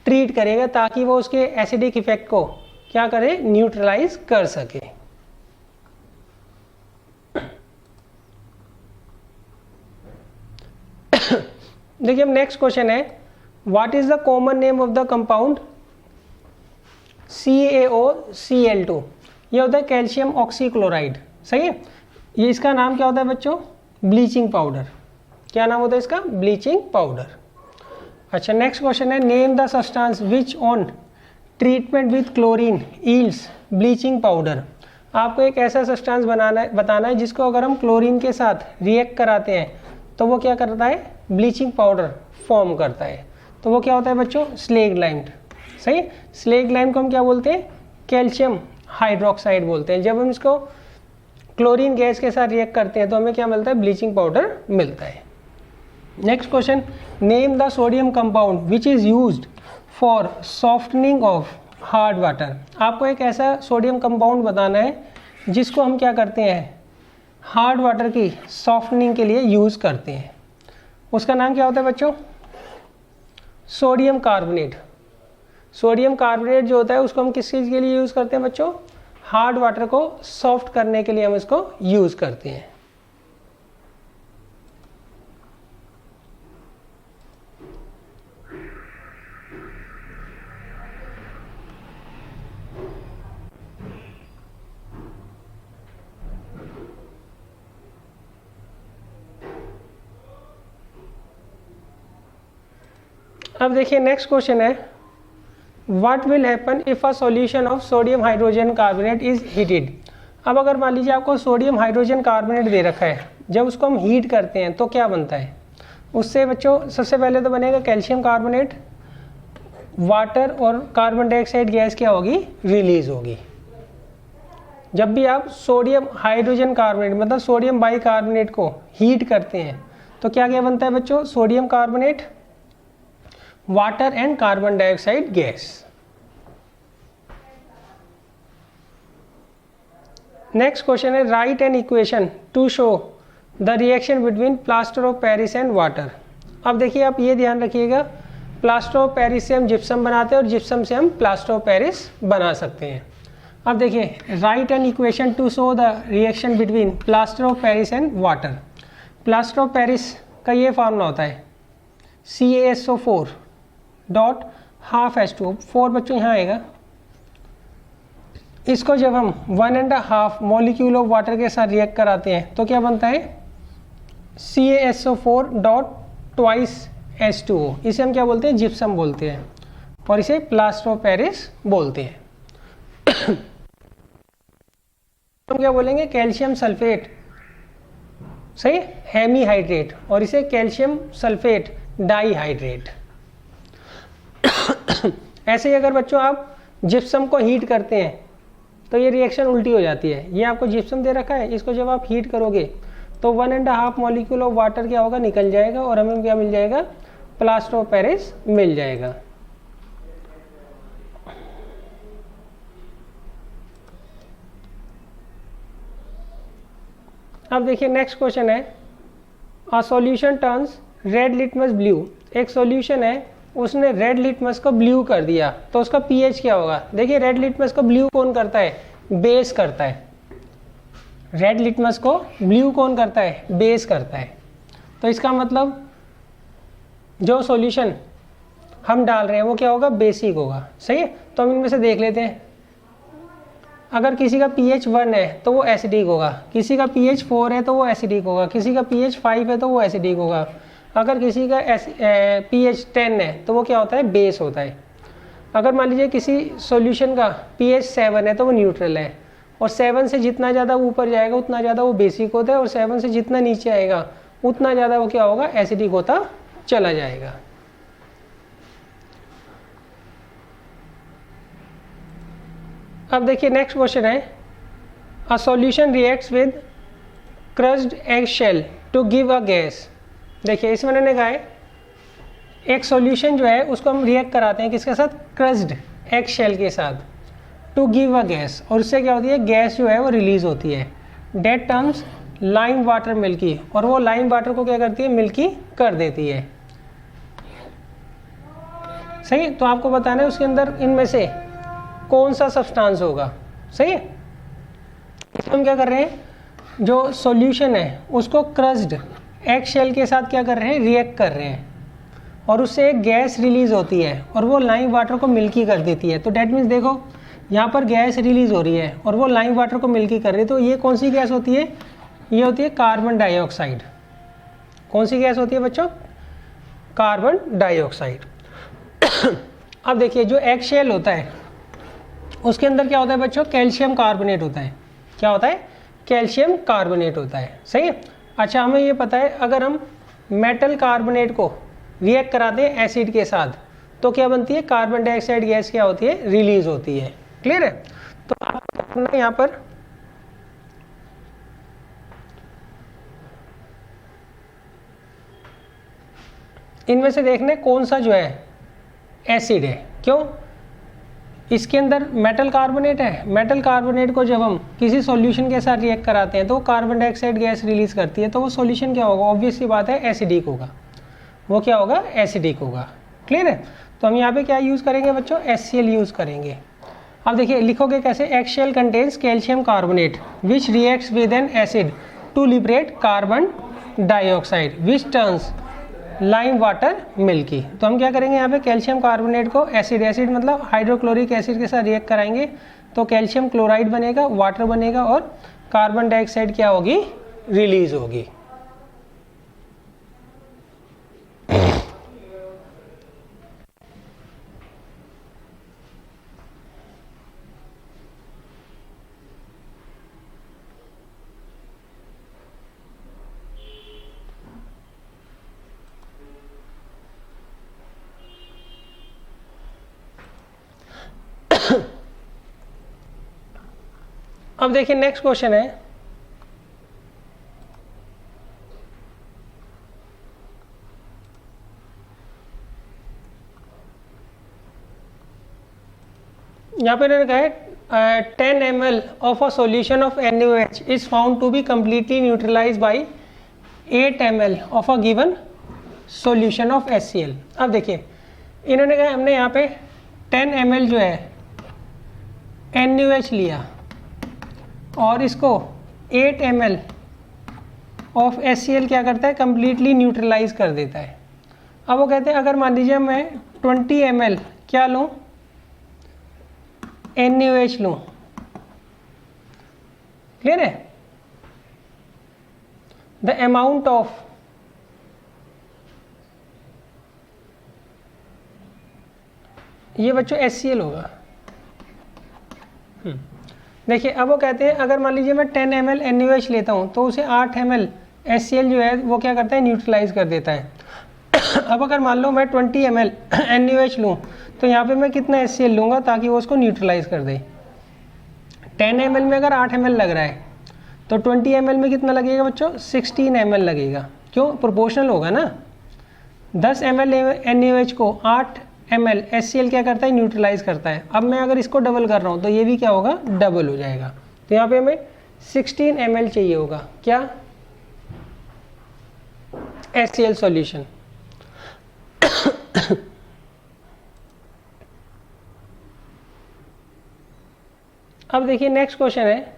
ट्रीट करेगा ताकि वो उसके एसिडिक इफेक्ट को क्या करे, न्यूट्रलाइज कर सके. देखिए अब नेक्स्ट क्वेश्चन है, what is the common name of the compound CaOCl2. ये होता है कैल्शियम ऑक्सीक्लोराइड, सही है. ये इसका नाम क्या होता है बच्चों, ब्लीचिंग पाउडर. क्या नाम होता है इसका, ब्लीचिंग पाउडर. अच्छा नेक्स्ट क्वेश्चन है, name the substance which on treatment with chlorine yields bleaching powder. आपको एक ऐसा सब्सटेंस बताना है जिसको अगर हम क्लोरीन के साथ रिएक्ट कराते हैं तो वो क्या करता है, ब्लीचिंग पाउडर फॉर्म करता है. तो वो क्या होता है बच्चों, स्लेग लाइम्ड. सही, स्लेग लाइम को हम क्या बोलते हैं, कैल्शियम हाइड्रोक्साइड बोलते हैं. जब हम इसको क्लोरीन गैस के साथ रिएक्ट करते हैं तो हमें क्या मिलता है, ब्लीचिंग पाउडर मिलता है. Next question, name the sodium compound which is used for softening of hard water. आपको एक ऐसा सोडियम कंपाउंड बताना है जिसको हम क्या करते हैं, हार्ड वाटर की सॉफ्टनिंग के लिए यूज़ करते हैं. उसका नाम क्या होता है बच्चों, सोडियम कार्बोनेट. सोडियम कार्बोनेट जो होता है उसको हम किस चीज़ के लिए यूज़ करते हैं बच्चों, हार्ड वाटर को सॉफ्ट करने के लिए हम इसको यूज़ करते हैं. अब देखिए नेक्स्ट क्वेश्चन है, what will happen if a solution of sodium hydrogen carbonate is heated. अब अगर मान लीजिए आपको सोडियम हाइड्रोजन कार्बोनेट दे रखा है, जब उसको हम हीट करते हैं तो क्या बनता है, उससे बच्चों सबसे पहले तो बनेगा कैल्शियम कार्बोनेट, वाटर और कार्बन डाइऑक्साइड गैस क्या होगी, रिलीज होगी. जब भी आप सोडियम हाइड्रोजन कार्बोनेट मतलब सोडियम बाइकार्बोनेट को हीट करते हैं तो क्या क्या बनता है बच्चों, sodium carbonate, water and carbon dioxide gas. Next question है, write an equation to show the reaction between plaster of Paris and water. अब देखिए आप ये ध्यान रखिएगा, प्लास्टर ऑफ पेरिस से हम जिप्सम बनाते हैं और जिप्सम से हम प्लास्टर ऑफ पेरिस बना सकते हैं. अब देखिए, right an equation to show the reaction between plaster of Paris and water. Plaster of Paris का ये फार्मूला होता है CaSO4 डॉट हाफ H2O. 4 बच्चों यहाँ आएगा. इसको जब हम 1.5 मॉलिक्यूल ऑफ वाटर के साथ रिएक्ट कराते हैं तो क्या बनता है, CaSO4 डॉट ट्वाइस H2O, इसे हम क्या बोलते हैं, जिप्सम बोलते हैं, और इसे प्लास्टर ऑफ पेरिस बोलते हैं। हम क्या बोलेंगे, कैल्शियम सल्फेट, सही, हेमीहाइड्रेट, और इसे कैल्शियम सल्फेट डाईहाइड्रेट। ऐसे ही अगर बच्चों आप जिप्सम को हीट करते हैं तो ये रिएक्शन उल्टी हो जाती है। ये आपको जिप्सम दे रखा है, इसको जब आप हीट करोगे तो 1.5 मॉलिक्यूल ऑफ वाटर क्या होगा, निकल जाएगा, और हमें क्या मिल जाएगा, प्लास्टर ऑफ पेरिस मिल जाएगा। अब देखिए नेक्स्ट क्वेश्चन है, a solution turns red litmus blue. एक सॉल्यूशन है, उसने रेड लिटमस को ब्लू कर दिया, तो उसका पीएच क्या होगा। देखिए रेड लिटमस को ब्लू कौन करता है, बेस करता है। रेड लिटमस को ब्लू कौन करता है, बेस करता है। तो इसका मतलब जो सॉल्यूशन हम डाल रहे हैं वो क्या होगा, बेसिक होगा, सही है। तो हम इनमें से देख लेते हैं। अगर किसी का pH 1 है तो वो एसिडिक होगा, किसी का pH 4 है तो वो एसिडिक होगा, किसी का pH 5 है तो वो एसिडिक होगा, अगर किसी का pH 10 है तो वो क्या होता है, बेस होता है। अगर मान लीजिए किसी सॉल्यूशन का pH 7 है तो वो न्यूट्रल है, और 7 से जितना ज़्यादा ऊपर जाएगा उतना ज़्यादा वो बेसिक होता है, और 7 से जितना नीचे आएगा उतना ज़्यादा वो क्या होगा, एसिडिक होता चला जाएगा। अब देखिए नेक्स्ट क्वेश्चन है, a solution reacts with crushed egg shell to give a gas. देखिए इसमें उन्होंने कहा है एक सॉल्यूशन जो है उसको हम रिएक्ट कराते हैं किसके साथ, क्रस्ड एग शेल के साथ, टू गिव अ गैस, और उससे क्या होती है, गैस जो है वो रिलीज होती है। That turns lime water milky, और वो लाइम वाटर को क्या करती है, मिल्की कर देती है, सही। तो आपको बताना है उसके अंदर इनमें से कौन सा सब्सटेंस होगा, सही है। हम क्या कर रहे हैं, जो सॉल्यूशन है उसको क्रस्ड एग शेल के साथ क्या कर रहे हैं, रिएक्ट कर रहे हैं, और उससे एक गैस रिलीज होती है और वो लाइम वाटर को मिल्की कर देती है। तो डेट मीन्स देखो यहाँ पर गैस रिलीज हो रही है और वो लाइम वाटर को मिल्की कर रही है, तो ये कौन सी गैस होती है, ये होती है कार्बन डाइऑक्साइड। कौन सी गैस होती है बच्चों, कार्बन डाइऑक्साइड। अब देखिए जो एग शेल होता है उसके अंदर क्या होता है बच्चों, कैल्शियम कार्बोनेट होता है। क्या होता है, कैल्शियम कार्बोनेट होता है, सही है। अच्छा हमें ये पता है अगर हम मेटल कार्बोनेट को रिएक्ट कराते हैं एसिड के साथ तो क्या बनती है, कार्बन डाइऑक्साइड गैस क्या होती है, रिलीज होती है। क्लियर है। तो आप यहाँ पर इनमें से देखने कौन सा जो है एसिड है, क्यों, इसके अंदर मेटल कार्बोनेट है। मेटल कार्बोनेट को जब हम किसी सॉल्यूशन के साथ रिएक्ट कराते हैं तो कार्बन डाइऑक्साइड गैस रिलीज करती है, तो वो सॉल्यूशन क्या होगा, ऑब्वियस सी बात है एसिडिक होगा, वो क्या होगा, एसिडिक होगा। क्लियर है। तो हम यहाँ पे क्या यूज़ करेंगे बच्चों, HCl यूज़ करेंगे। अब देखिए लिखोगे कैसे, egg shell contains calcium carbonate which reacts with an acid to liberate carbon dioxide which turns lime water milky. तो हम क्या करेंगे यहाँ पे, कैल्शियम कार्बोनेट को एसिड मतलब हाइड्रोक्लोरिक एसिड के साथ रिएक्ट कराएंगे तो कैल्शियम क्लोराइड बनेगा, वाटर बनेगा, और कार्बन डाइऑक्साइड क्या होगी, रिलीज होगी। अब देखिए नेक्स्ट क्वेश्चन है, यहाँ पे इन्होंने कहा है 10 ml of a solution of NaOH is found to be completely neutralise by 8 ml of a given solution of HCl। अब देखिए इन्होंने कहा हमने यहाँ पे 10 ml जो है NaOH लिया और इसको 8 ml ऑफ HCl क्या करता है, कंप्लीटली न्यूट्रलाइज कर देता है। अब वो कहते हैं अगर मान लीजिए मैं 20 ml क्या लूँ, NaOH लूँ। क्लियर है। द अमाउंट ऑफ ये बच्चों HCl होगा। देखिए अब वो कहते हैं अगर मान लीजिए मैं 10 ml NaOH लेता हूँ तो उसे 8 ml HCl जो है वो क्या करता है, न्यूट्रलाइज कर देता है। अब अगर मान लो मैं 20 ml NaOH लूँ तो यहाँ पे मैं कितना HCl लूँगा ताकि वो उसको न्यूट्रलाइज कर दे। 10 ml में अगर 8 ml लग रहा है तो 20 ml में कितना लगेगा बच्चों, 16 ml लगेगा। क्यों, प्रोपोर्शनल होगा ना। 10 ml NaOH को 8 ml HCl क्या करता है, न्यूट्रलाइज करता है। अब मैं अगर इसको डबल कर रहा हूँ तो ये भी क्या होगा, डबल हो जाएगा। तो यहाँ पे हमें 16 ml चाहिए होगा, क्या, HCl सॉल्यूशन। अब देखिए नेक्स्ट क्वेश्चन है,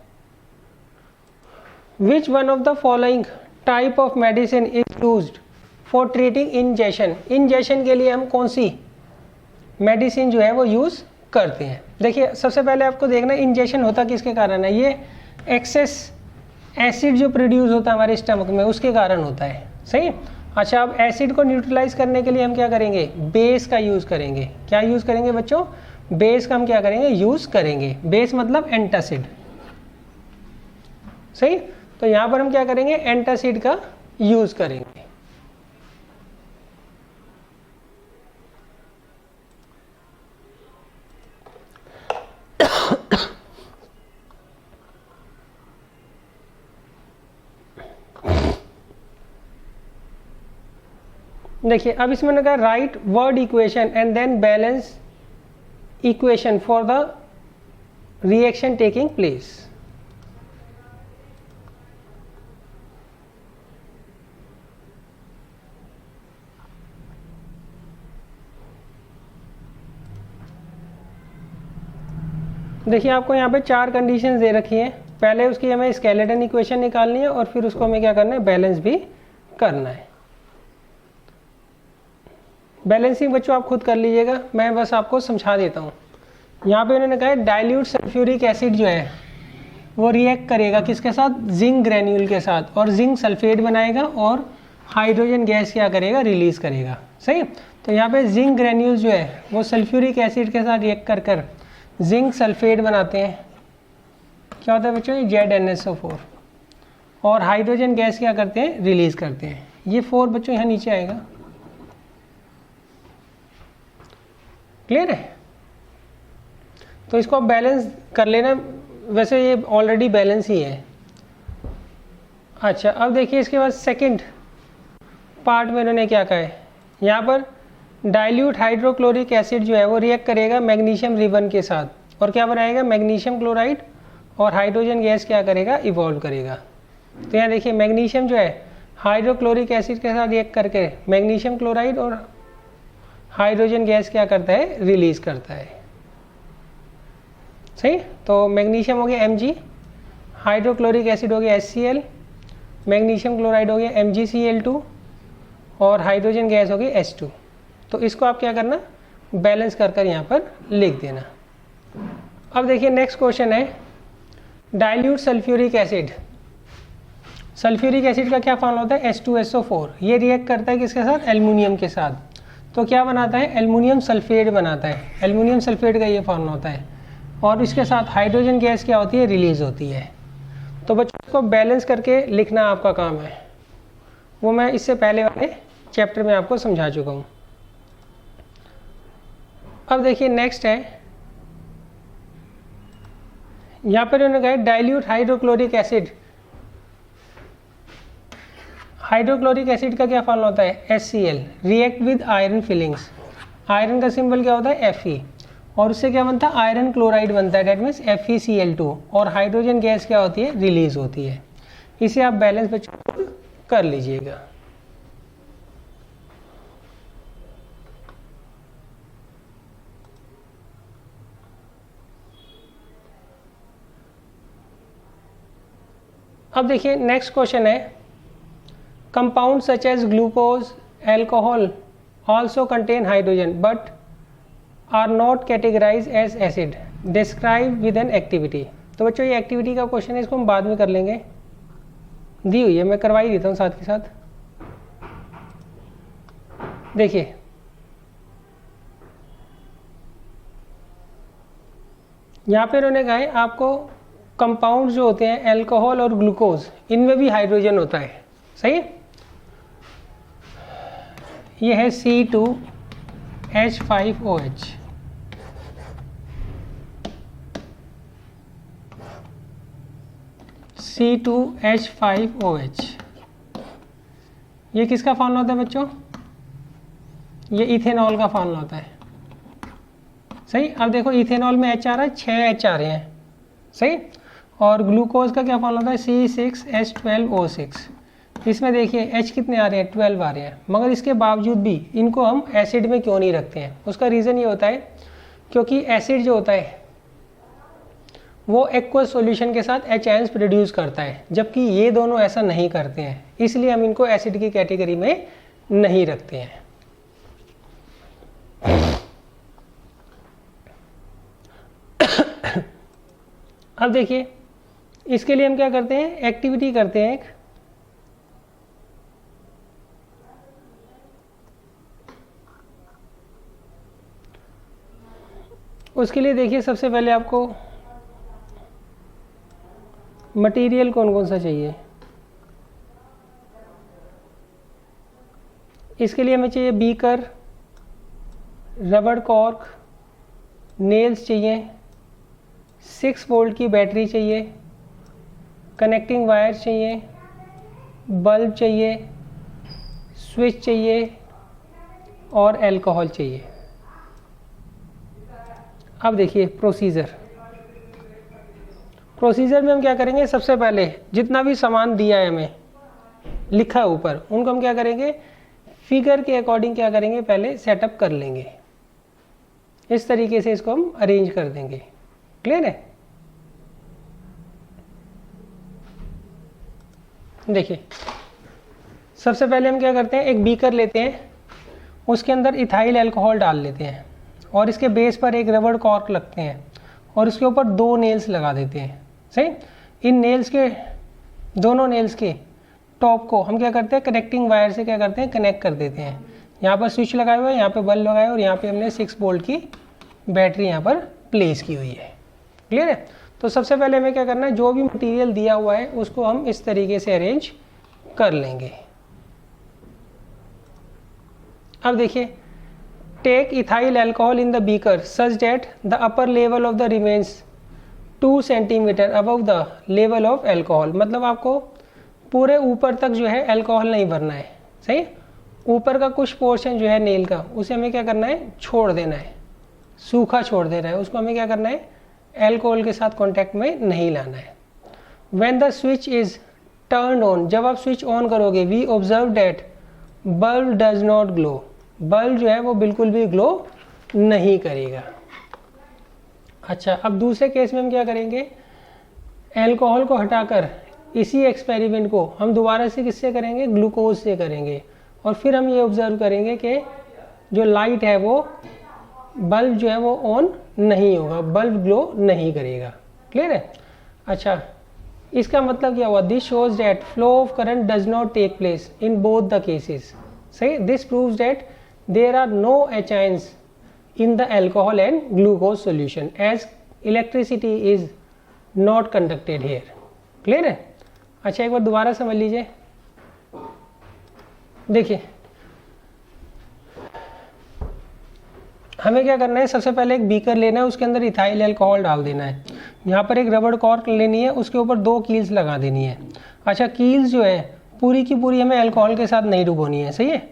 which one of the following type of medicine is used for treating ingestion. Ingestion के लिए हम कौन सी मेडिसिन जो है वो यूज़ करते हैं। देखिए सबसे पहले आपको देखना इंजेशन होता किसके कारण है, ये एक्सेस एसिड जो प्रोड्यूस होता है हमारे स्टमक में उसके कारण होता है, सही। अच्छा, अब एसिड को न्यूट्रलाइज करने के लिए हम क्या करेंगे, बेस का यूज़ करेंगे। क्या यूज़ करेंगे बच्चों, बेस का हम क्या करेंगे, यूज़ करेंगे। बेस मतलब एंटासिड, सही। तो यहाँ पर हम क्या करेंगे, एंटासिड का यूज़ करेंगे। देखिए अब इसमें ने कहा write word equation and then balance equation for the reaction taking place. देखिए आपको यहाँ पे 4 कंडीशंस दे रखी हैं। पहले उसकी हमें स्केलेटन इक्वेशन निकालनी है और फिर उसको हमें क्या करना है, बैलेंस भी करना है। बैलेंसिंग बच्चों आप खुद कर लीजिएगा, मैं बस आपको समझा देता हूँ। यहाँ पे उन्होंने कहा है डाइल्यूट सल्फ्यूरिक एसिड जो है वो रिएक्ट करेगा किसके साथ, जिंक ग्रेन्यूल के साथ, और जिंक सल्फेट बनाएगा और हाइड्रोजन गैस क्या करेगा, रिलीज करेगा, सही। तो यहाँ पे जिंक ग्रेन्यूल जो है वो सल्फ्यूरिक एसिड के साथ रिएक्ट कर कर जिंक सल्फेट बनाते हैं। क्या होता है बच्चों, ये ZnSO4, और हाइड्रोजन गैस क्या करते हैं, रिलीज करते हैं। ये 4 बच्चों यहाँ नीचे आएगा, क्लियर है। तो इसको आप बैलेंस कर लेना, वैसे ये ऑलरेडी बैलेंस ही है। अच्छा अब देखिए इसके बाद सेकंड पार्ट में इन्होंने क्या कहा है, यहाँ पर डाइल्यूट हाइड्रोक्लोरिक एसिड जो है वो रिएक्ट करेगा मैग्नीशियम रिबन के साथ और क्या बनाएगा, मैग्नीशियम क्लोराइड, और हाइड्रोजन गैस क्या करेगा, इवॉल्व करेगा। तो यहाँ देखिए मैग्नीशियम जो है हाइड्रोक्लोरिक एसिड के साथ रिएक्ट करके मैग्नीशियम क्लोराइड और हाइड्रोजन गैस क्या करता है, रिलीज करता है, सही। तो मैग्नीशियम हो गया Mg, हाइड्रोक्लोरिक एसिड हो गया HCl, मैग्नीशियम क्लोराइड हो गया MgCl2 और हाइड्रोजन गैस हो गई H2। तो इसको आप क्या करना, बैलेंस कर कर यहाँ पर लिख देना। अब देखिए नेक्स्ट क्वेश्चन है dilute sulphuric acid. Sulphuric acid का क्या फॉर्मूला होता है, H2SO4। ये रिएक्ट करता है किसके साथ, एल्युमिनियम के साथ। तो क्या बनाता है, एल्युमिनियम सल्फेट बनाता है। एल्युमिनियम सल्फेट का ये फॉर्मूला होता है, और इसके साथ हाइड्रोजन गैस क्या होती है, रिलीज होती है। तो बच्चों को बैलेंस करके लिखना आपका काम है, वो मैं इससे पहले वाले चैप्टर में आपको समझा चुका हूँ। अब देखिए नेक्स्ट है, यहाँ पर उन्होंने कहा dilute hydrochloric acid. Hydrochloric acid का क्या फॉर्मूला होता है, HCl, react with iron filings. Iron का सिंबल क्या होता है, Fe, और उससे क्या बनता है, आयरन क्लोराइड बनता है, डेट मीन्स FeCl2, और हाइड्रोजन गैस क्या होती है, रिलीज होती है। इसे आप बैलेंस बच्चों कर लीजिएगा। अब देखिए नेक्स्ट क्वेश्चन है, compound such as glucose, alcohol also contain hydrogen but are not categorise as acid, describe with an activity. तो बच्चों ये एक्टिविटी का क्वेश्चन है, इसको हम बाद में कर लेंगे, दी हुई है, मैं करवा ही देता हूँ साथ के साथ। देखिए यहाँ पे उन्होंने कहा है आपको कंपाउंड जो होते हैं अल्कोहल और ग्लूकोज, इनमें भी हाइड्रोजन होता है, सही है। ये है C2H5OH, C2H5OH। ये किसका फॉर्मूला होता है बच्चों? ये इथेनॉल का फॉर्मूला होता है, सही। अब देखो इथेनॉल में H आ रहा है, 6 H आ रहे हैं, सही। और ग्लूकोज का क्या फॉर्मूला होता है? C6H12O6। इसमें देखिए H कितने आ रहे हैं? 12 आ रहे हैं। मगर इसके बावजूद भी इनको हम एसिड में क्यों नहीं रखते हैं? उसका रीज़न ये होता है क्योंकि एसिड जो होता है वो एक्वस सॉल्यूशन के साथ H आयंस प्रोड्यूस करता है, जबकि ये दोनों ऐसा नहीं करते हैं, इसलिए हम इनको एसिड की कैटेगरी में नहीं रखते हैं। अब देखिए इसके लिए हम क्या करते हैं? एक्टिविटी करते हैं एक। उसके लिए देखिए सबसे पहले आपको मटेरियल कौन कौन सा चाहिए। इसके लिए हमें चाहिए बीकर, रबड़ कॉर्क, नेल्स चाहिए, 6 वोल्ट की बैटरी चाहिए, कनेक्टिंग वायर चाहिए, बल्ब चाहिए, स्विच चाहिए और अल्कोहल चाहिए। अब देखिए प्रोसीजर में हम क्या करेंगे? सबसे पहले जितना भी सामान दिया है हमें, लिखा है ऊपर, उनको हम क्या करेंगे? फिगर के अकॉर्डिंग क्या करेंगे? पहले सेटअप कर लेंगे। इस तरीके से इसको हम अरेंज कर देंगे। क्लियर है? देखिए सबसे पहले हम क्या करते हैं? एक बीकर लेते हैं, उसके अंदर इथाइल अल्कोहल डाल लेते हैं और इसके बेस पर एक रबड़ कॉर्क लगते हैं और उसके ऊपर 2 नेल्स लगा देते हैं, सही। इन नेल्स के, दोनों नेल्स के टॉप को हम क्या करते हैं? कनेक्टिंग वायर से क्या करते हैं? कनेक्ट कर देते हैं। यहाँ पर स्विच लगाया हुआ है, यहाँ पे बल्ब लगाया है और यहाँ पे हमने 6 वोल्ट की बैटरी यहाँ पर प्लेस की हुई है। क्लियर है? तो सबसे पहले हमें क्या करना है? जो भी मटेरियल दिया हुआ है उसको हम इस तरीके से अरेंज कर लेंगे। अब देखिए, take ethyl alcohol in the beaker such that the upper level of the remains 2 centimetre above the level of alcohol. मतलब आपको पूरे ऊपर तक जो है अल्कोहल नहीं भरना है, सही। ऊपर का कुछ पोर्शन जो है नेल का, उसे हमें क्या करना है? छोड़ देना है, सूखा छोड़ देना है। उसको हमें क्या करना है? अल्कोहल के साथ कांटेक्ट में नहीं लाना है। When the switch is turned on, जब आप स्विच ऑन करोगे, we observe that bulb does not glow. Bulb जो है वो बिल्कुल भी ग्लो नहीं करेगा। अच्छा, अब दूसरे केस में हम क्या करेंगे? अल्कोहल को हटाकर इसी एक्सपेरिमेंट को हम दोबारा से किससे करेंगे? ग्लूकोज से करेंगे। और फिर हम ये ऑब्जर्व करेंगे कि जो लाइट है वो, बल्ब जो है वो ऑन नहीं होगा, बल्ब ग्लो नहीं करेगा। क्लियर है? अच्छा, इसका मतलब क्या हुआ? This shows that flow of current does not take place in both the cases. सही। This proves that there are no H ions in the alcohol and glucose solution as electricity is not conducted here. Clear है? अच्छा, एक बार दोबारा समझ लीजिए। देखिए हमें क्या करना है? सबसे पहले एक बीकर लेना है, उसके अंदर इथाइल अल्कोहल डाल देना है। यहाँ पर एक रबड़ कॉर्क लेनी है, उसके ऊपर 2 कील्स लगा देनी है। अच्छा, कील्स जो है पूरी की पूरी हमें अल्कोहल के साथ नहीं डुबोनी है, सही है।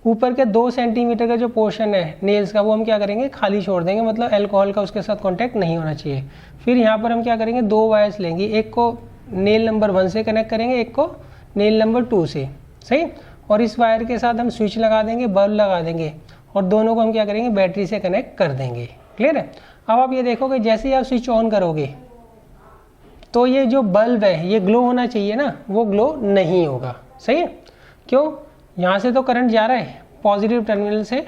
ऊपर के 2 सेंटीमीटर का जो पोर्शन है नेल्स का, वो हम क्या करेंगे? खाली छोड़ देंगे, मतलब अल्कोहल का उसके साथ कांटेक्ट नहीं होना चाहिए। फिर यहाँ पर हम क्या करेंगे? 2 वायर्स लेंगे, एक को नेल नंबर 1 से कनेक्ट करेंगे, एक को नेल नंबर 2 से, सही। और इस वायर के साथ हम स्विच लगा देंगे, बल्ब लगा देंगे और दोनों को हम क्या करेंगे? बैटरी से कनेक्ट कर देंगे। क्लियर है? अब आप ये देखोगे, जैसे ही आप स्विच ऑन करोगे तो ये जो बल्ब है ये ग्लो होना चाहिए ना, वो ग्लो नहीं होगा, सही है। क्यों? यहाँ से तो करंट जा रहा है, पॉजिटिव टर्मिनल से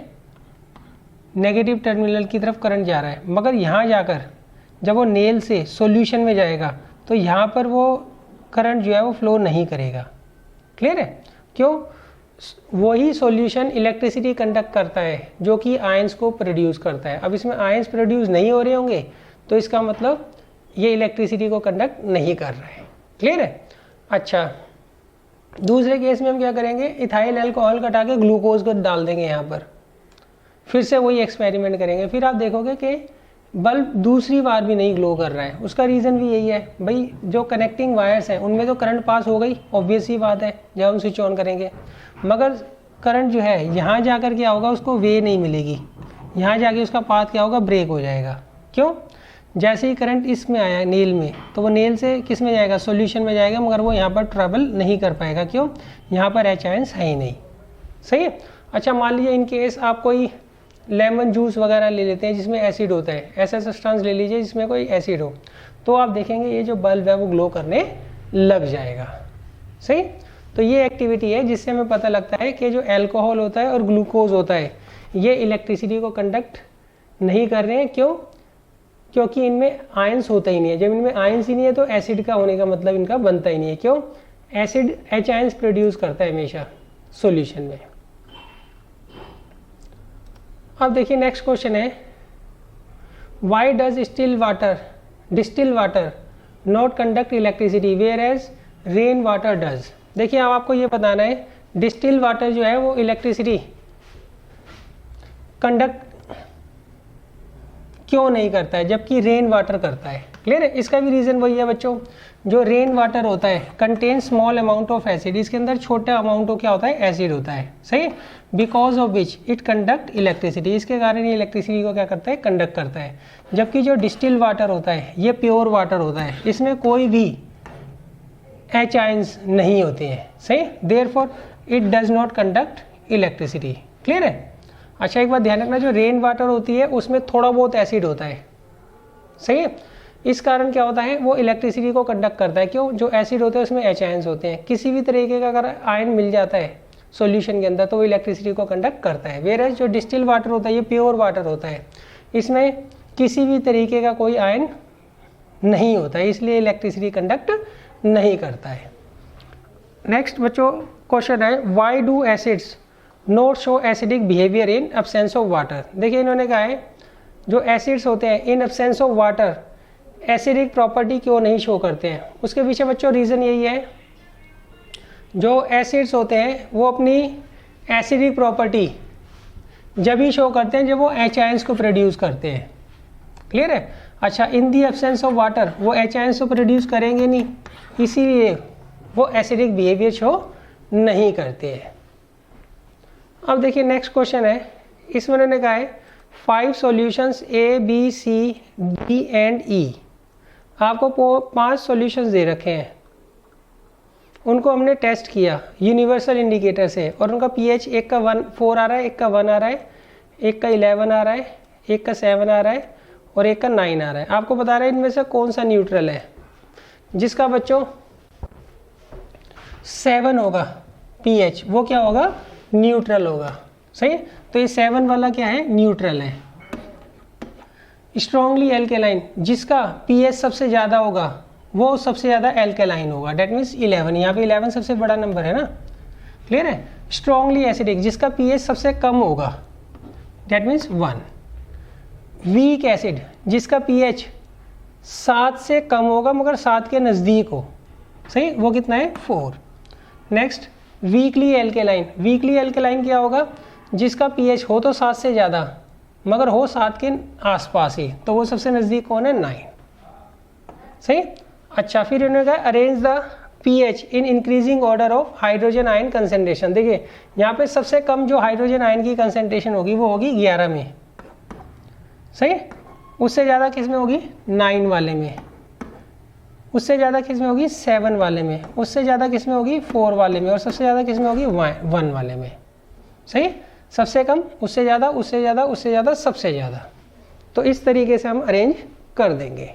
नेगेटिव टर्मिनल की तरफ करंट जा रहा है, मगर यहाँ जाकर जब वो नेल से सॉल्यूशन में जाएगा तो यहाँ पर वो करंट जो है वो फ्लो नहीं करेगा। क्लियर है? क्यों? वही सॉल्यूशन इलेक्ट्रिसिटी कंडक्ट करता है जो कि आयंस को प्रोड्यूस करता है। अब इसमें आयंस प्रोड्यूस नहीं हो रहे होंगे तो इसका मतलब ये इलेक्ट्रिसिटी को कंडक्ट नहीं कर रहा है। क्लियर है? अच्छा, दूसरे केस में हम क्या करेंगे, इथाइल अल्कोहल कटा के ग्लूकोज को डाल देंगे यहाँ पर, फिर से वही एक्सपेरिमेंट करेंगे। फिर आप देखोगे कि बल्ब दूसरी बार भी नहीं ग्लो कर रहा है। उसका रीज़न भी यही है भाई, जो कनेक्टिंग वायर्स हैं उनमें तो करंट पास हो गई, ऑब्वियस ही बात है जब हम स्विच ऑन करेंगे, मगर करंट जो है यहाँ जाकर क्या होगा, उसको वे नहीं मिलेगी, यहाँ जाके उसका पाथ क्या होगा, ब्रेक हो जाएगा। क्यों? जैसे ही करंट इसमें आया नेल में, तो वो नेल से किस में जाएगा, सॉल्यूशन में जाएगा, मगर वो यहाँ पर ट्रैवल नहीं कर पाएगा। क्यों? यहाँ पर एच आयंस है ही नहीं। सही है? अच्छा, मान लीजिए इन केस आप कोई लेमन जूस वगैरह ले लेते हैं जिसमें एसिड होता है, ऐसा सब्सटेंस ले लीजिए जिसमें कोई एसिड हो, तो आप देखेंगे ये जो बल्ब है वो ग्लो करने लग जाएगा। सही? तो ये एक्टिविटी है जिससे हमें पता लगता है कि जो अल्कोहल होता है और ग्लूकोज होता है ये इलेक्ट्रिसिटी को कंडक्ट नहीं कर रहे हैं। क्यों? क्योंकि इनमें आयंस होता ही नहीं है। जब इनमें आयंस ही नहीं है तो एसिड का होने का मतलब इनका बनता ही नहीं है। क्यों? एसिड एच आयंस प्रोड्यूस करता है हमेशा सॉल्यूशन में। अब देखिए नेक्स्ट क्वेश्चन है, why does distil water not conduct electricity whereas rain water does. देखिए अब आपको ये बताना है डिस्टिल वाटर जो है वो इलेक्ट्रिसिटी कंडक्ट क्यों नहीं करता है जबकि रेन वाटर करता है। क्लियर है? इसका भी रीज़न वही है बच्चों, जो रेन वाटर होता है contain small amount of acid, इसके अंदर छोटा अमाउंट ऑफ क्या होता है, एसिड होता है। सही? Because of which it conduct electricity, इसके कारण ये इलेक्ट्रिसिटी को क्या करता है, कंडक्ट करता है। जबकि जो डिस्टिल वाटर होता है ये प्योर वाटर होता है, इसमें कोई भी एच आयंस नहीं होते हैं। सही? Therefore it does not conduct electricity. Clear है? अच्छा, एक बात ध्यान रखना, जो रेन वाटर होती है उसमें थोड़ा बहुत एसिड होता है। सही है? इस कारण क्या होता है, वो इलेक्ट्रिसिटी को कंडक्ट करता है। क्यों? जो एसिड होते हैं उसमें एच आयंस होते हैं, किसी भी तरीके का अगर आयन मिल जाता है सॉल्यूशन के अंदर तो वो इलेक्ट्रिसिटी को कंडक्ट करता है। वेयर एज जो डिस्टिल वाटर होता है ये प्योर वाटर होता है, इसमें किसी भी तरीके का कोई आयन नहीं होता है, इसलिए इलेक्ट्रिसिटी कंडक्ट नहीं करता है। नेक्स्ट बच्चों क्वेश्चन है, why do acids not show acidic behaviour in absence of water. देखिए इन्होंने कहा है जो एसिड्स होते हैं in absence of water acidic property क्यों नहीं शो करते हैं। उसके पीछे बच्चों रीज़न यही है, जो एसिड्स होते हैं वो अपनी एसिडिक प्रॉपर्टी जब ही शो करते हैं जब वो एच आयंस को प्रोड्यूस करते हैं। क्लियर है? अच्छा, इन दी एब्सेंस ऑफ वाटर वो एच आयंस को प्रोड्यूस करेंगे नहीं, इसीलिए वो एसिडिक बिहेवियर शो नहीं करते हैं। अब देखिए नेक्स्ट क्वेश्चन है, इसमें उन्होंने कहा है 5 solutions A B C D and E. आपको 5 सॉल्यूशंस दे रखे हैं, उनको हमने टेस्ट किया यूनिवर्सल इंडिकेटर से और उनका पीएच एक का 4 आ रहा है, एक का 1 आ रहा है, एक का 11 आ रहा है, एक का 7 आ रहा है और एक का 9 आ रहा है। आपको बता रहा है इनमें से कौन सा न्यूट्रल है। जिसका बच्चों 7 होगा पीएच वो क्या होगा, न्यूट्रल होगा। सही है? तो ये 7 वाला क्या है, न्यूट्रल है। स्ट्रॉन्गली एल्केलाइन, जिसका पीएच सबसे ज़्यादा होगा वो सबसे ज़्यादा एल्केलाइन होगा, डेट मीन्स 11। यहाँ पे 11 सबसे बड़ा नंबर है ना। क्लियर है? स्ट्रॉन्गली एसिडिक, जिसका पीएच सबसे कम होगा, डेट मीन्स 1। वीक एसिड, जिसका पीएच 7 से कम होगा मगर 7 के नज़दीक हो। सही? वो कितना है, 4। Next weekly alkaline, weekly alkaline क्या होगा, जिसका पीएच हो तो 7 से ज़्यादा मगर हो 7 के आसपास ही, तो वो सबसे नज़दीक कौन है, 9। सही? अच्छा, फिर इन्होंने कहा arrange the pH in increasing order of hydrogen ion concentration. देखिए यहाँ पे सबसे कम जो हाइड्रोजन आयन की कंसेंट्रेशन होगी वो होगी 11 में। सही? उससे ज़्यादा किस में होगी, 9 वाले में। उससे ज़्यादा किस में होगी, 7 वाले में। उससे ज़्यादा किस में होगी, 4 वाले में। और सबसे ज़्यादा किस में होगी, 1 वाले में। सही? सबसे कम, उससे ज़्यादा, उससे ज़्यादा, उससे ज़्यादा, सबसे ज़्यादा। तो इस तरीके से हम अरेंज कर देंगे।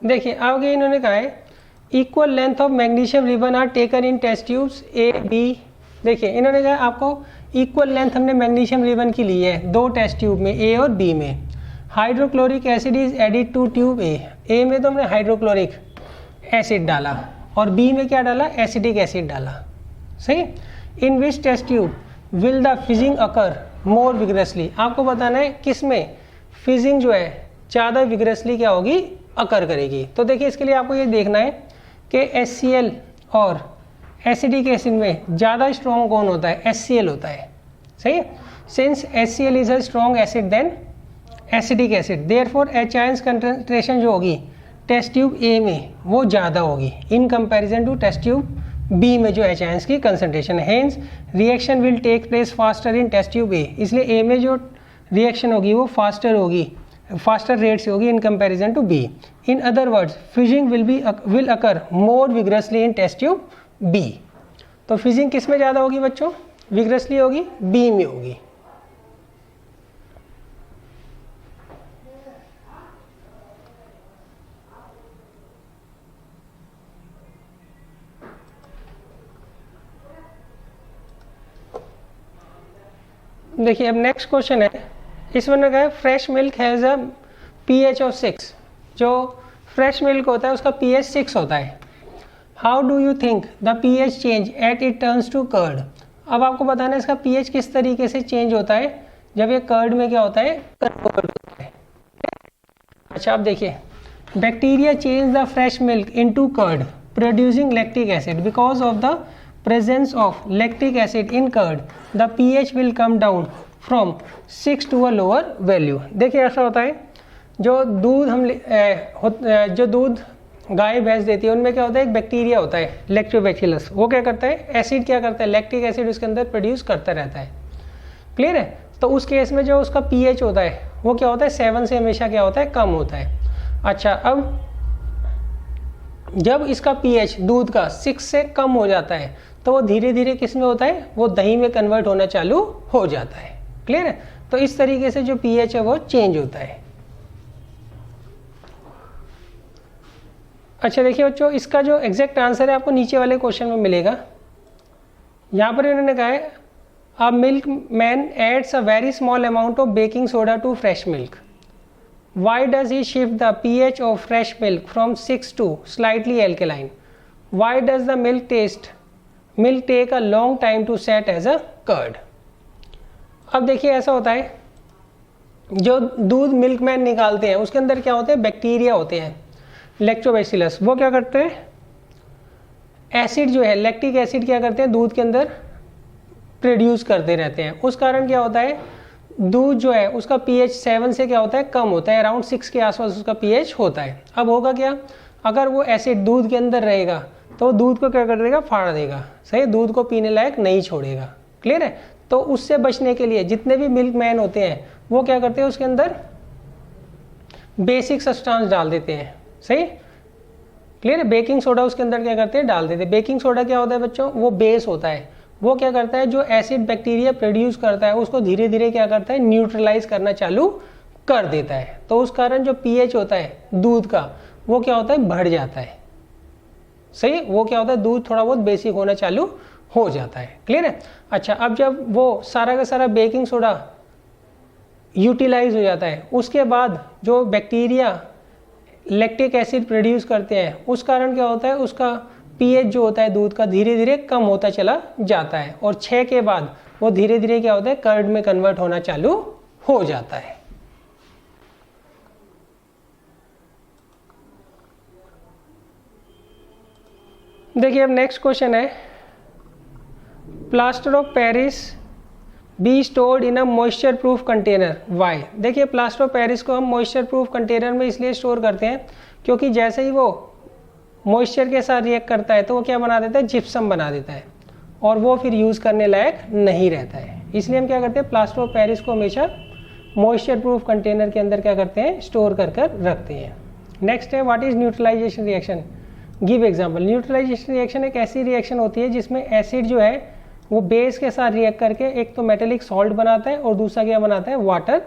देखिए आगे इन्होंने कहा है equal length of magnesium ribbon are taken in test tubes A B. देखिए इन्होंने कहा आपको इक्वल लेंथ हमने मैग्नीशियम रिबन की ली है 2 टेस्ट ट्यूब में, ए और बी में। Hydrochloric acid is added to tube A. A में तो हमने हाइड्रोक्लोरिक एसिड डाला और बी में क्या डाला, एसिटिक एसिड डाला, सही। In which test tube will the fizzing occur more vigorously, आपको बताना है किस में फिजिंग जो है ज़्यादा विग्रेसली क्या होगी, अकर करेगी। तो देखिए इसके लिए आपको ये देखना है कि HCl और एसिटिक एसिड में ज़्यादा स्ट्रॉन्ग कौन होता है, HCl होता है, सही। Since HCl is a strong acid than acetic acid, therefore H ions concentration जो होगी टेस्ट ट्यूब ए में वो ज़्यादा होगी in comparison to test tube B में जो H आयंस की कंसंट्रेशन है। Hence reaction will take place faster in test tube A, इसलिए ए में जो रिएक्शन होगी वो फास्टर होगी, फास्टर रेट से होगी in comparison to B. In other words fizzing will occur more vigorously in test tube B. तो फिजिंग किस में ज़्यादा होगी बच्चों, विग्रेसली होगी बी में होगी। देखिए अब नेक्स्ट क्वेश्चन है, इसमें ने कहा है fresh milk has a pH of 6, जो फ्रेश मिल्क होता है उसका pH 6 होता है। How do you think the pH change at it turns to curd. अब आपको बताना है इसका pH किस तरीके से चेंज होता है जब ये कर्ड में क्या होता है, कन्वर्ट होता है। अच्छा अब देखिए, bacteria change the fresh milk into curd producing lactic acid, because of the presence of lactic acid in curd the pH will come down from 6 to a lower value। देखिए ऐसा होता है, जो दूध जो दूध गाय भैंस देती है उनमें क्या होता है, एक बैक्टीरिया होता है लैक्टोबैसिलस, वो क्या करता है, एसिड क्या करता है, लैक्टिक एसिड उसके अंदर प्रोड्यूस करता रहता है, क्लियर है। तो उस केस में जो उसका pH होता है वो क्या होता है, 7 से हमेशा क्या होता है, कम होता है। अच्छा अब जब इसका pH दूध का 6 से कम हो जाता है तो वो धीरे धीरे किस में होता है, वो दही में कन्वर्ट होना चालू हो जाता है, क्लियर है। तो इस तरीके से जो pH है वो चेंज होता है। अच्छा देखिए बच्चों, इसका जो एग्जैक्ट आंसर है आपको नीचे वाले क्वेश्चन में मिलेगा। यहाँ पर इन्होंने कहा है a milk man adds a very small amount of baking soda to fresh milk, why does he shift the pH of fresh milk from 6 to slightly alkaline, why does the milk take a long time to set as a curd। अब देखिए ऐसा होता है, जो दूध मिल्कमैन निकालते हैं उसके अंदर क्या होते हैं, बैक्टीरिया होते हैं लैक्टोबैसिलस, वो क्या करते हैं, एसिड जो है लैक्टिक एसिड क्या करते हैं दूध के अंदर प्रोड्यूस करते रहते हैं। उस कारण क्या होता है, दूध जो है उसका pH 7 से क्या होता है, कम होता है, अराउंड 6 के आसपास उसका pH होता है। अब होगा क्या, अगर वो एसिड दूध के अंदर रहेगा तो दूध को क्या कर देगा, फाड़ देगा, सही, दूध को पीने लायक नहीं छोड़ेगा, क्लियर है। तो उससे बचने के लिए जितने भी मिल्क मैन होते हैं वो क्या करते हैं, उसके अंदर बेसिक सब्सटेंस डाल देते हैं, सही, क्लियर है। बेकिंग सोडा उसके अंदर क्या करते हैं, डाल देते हैं। बेकिंग सोडा क्या होता है बच्चों, वो बेस होता है, वो क्या करता है, जो एसिड बैक्टीरिया प्रोड्यूस करता है उसको धीरे धीरे क्या करता है, न्यूट्रलाइज करना चालू कर देता है। तो उस कारण जो pH होता है दूध का वो क्या होता है, बढ़ जाता है, सही, वो क्या होता है, दूध थोड़ा बहुत बेसिक होना चालू हो जाता है, क्लियर है। अच्छा अब जब वो सारा का सारा बेकिंग सोडा यूटिलाइज हो जाता है, उसके बाद जो बैक्टीरिया लैक्टिक एसिड प्रोड्यूस करते हैं उस कारण क्या होता है, उसका pH जो होता है दूध का धीरे धीरे कम होता चला जाता है, और 6 के बाद वो धीरे धीरे क्या होता है, कर्ड में कन्वर्ट होना चालू हो जाता है। देखिए अब नेक्स्ट क्वेश्चन है, plaster of Paris be stored in a moisture proof container, why. देखिए प्लास्टर ऑफ पेरिस को हम मॉइस्चर प्रूफ कंटेनर में इसलिए स्टोर करते हैं क्योंकि जैसे ही वो मॉइस्चर के साथ रिएक्ट करता है तो वो क्या बना देता है, जिप्सम बना देता है, और वो फिर यूज़ करने लायक नहीं रहता है। इसलिए हम क्या करते हैं, प्लास्टर ऑफ पेरिस को हमेशा मॉइस्चर प्रूफ कंटेनर के अंदर क्या करते हैं, स्टोर कर रखते हैं। नेक्स्ट है, what is neutralisation reaction, give example. Neutralisation reaction एक ऐसी रिएक्शन होती है जिसमें एसिड जो है वो बेस के साथ रिएक्ट करके एक तो मेटेलिक सॉल्ट बनाता है और दूसरा क्या बनाता है, वाटर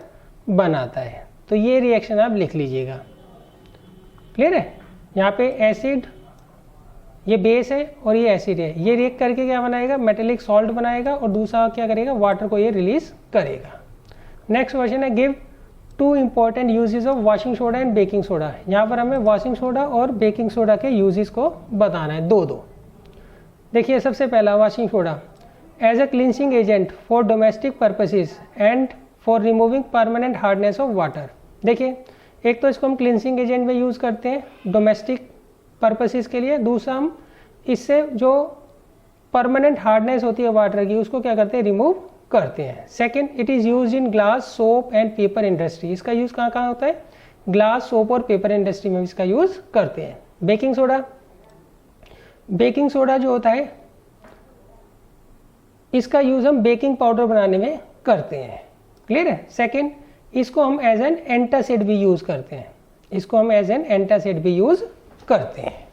बनाता है। तो ये रिएक्शन आप लिख लीजिएगा, क्लियर है। यहाँ पे एसिड, ये बेस है और ये एसिड है, ये रिएक्ट करके क्या बनाएगा, मेटेलिक सॉल्ट बनाएगा, और दूसरा क्या करेगा, वाटर को ये रिलीज करेगा। नेक्स्ट क्वेश्चन है, give two important uses of washing soda and baking soda. यहाँ पर हमें वॉशिंग सोडा और बेकिंग सोडा के यूजेस को बताना है, दो। देखिए सबसे पहला washing soda as a cleansing agent for domestic purposes and for removing permanent hardness of water. देखिए एक तो इसको हम क्लिनसिंग एजेंट में यूज़ करते हैं डोमेस्टिक पर्पसेस के लिए, दूसरा हम इससे जो परमानेंट हार्डनेस होती है वाटर की उसको क्या करते हैं, रिमूव करते हैं। Second, it is use in glass, soap and paper industry. इसका यूज़ कहाँ कहाँ होता है, ग्लास, सोप और पेपर इंडस्ट्री में इसका यूज़ करते हैं। बेकिंग सोडा, बेकिंग सोडा जो होता है इसका यूज़ हम बेकिंग पाउडर बनाने में करते हैं। क्लियर है। सेकेंड, इसको हम एज एन एंटासिड भी यूज़ करते हैं, इसको हम एज एन एंटासिड भी यूज़ करते हैं।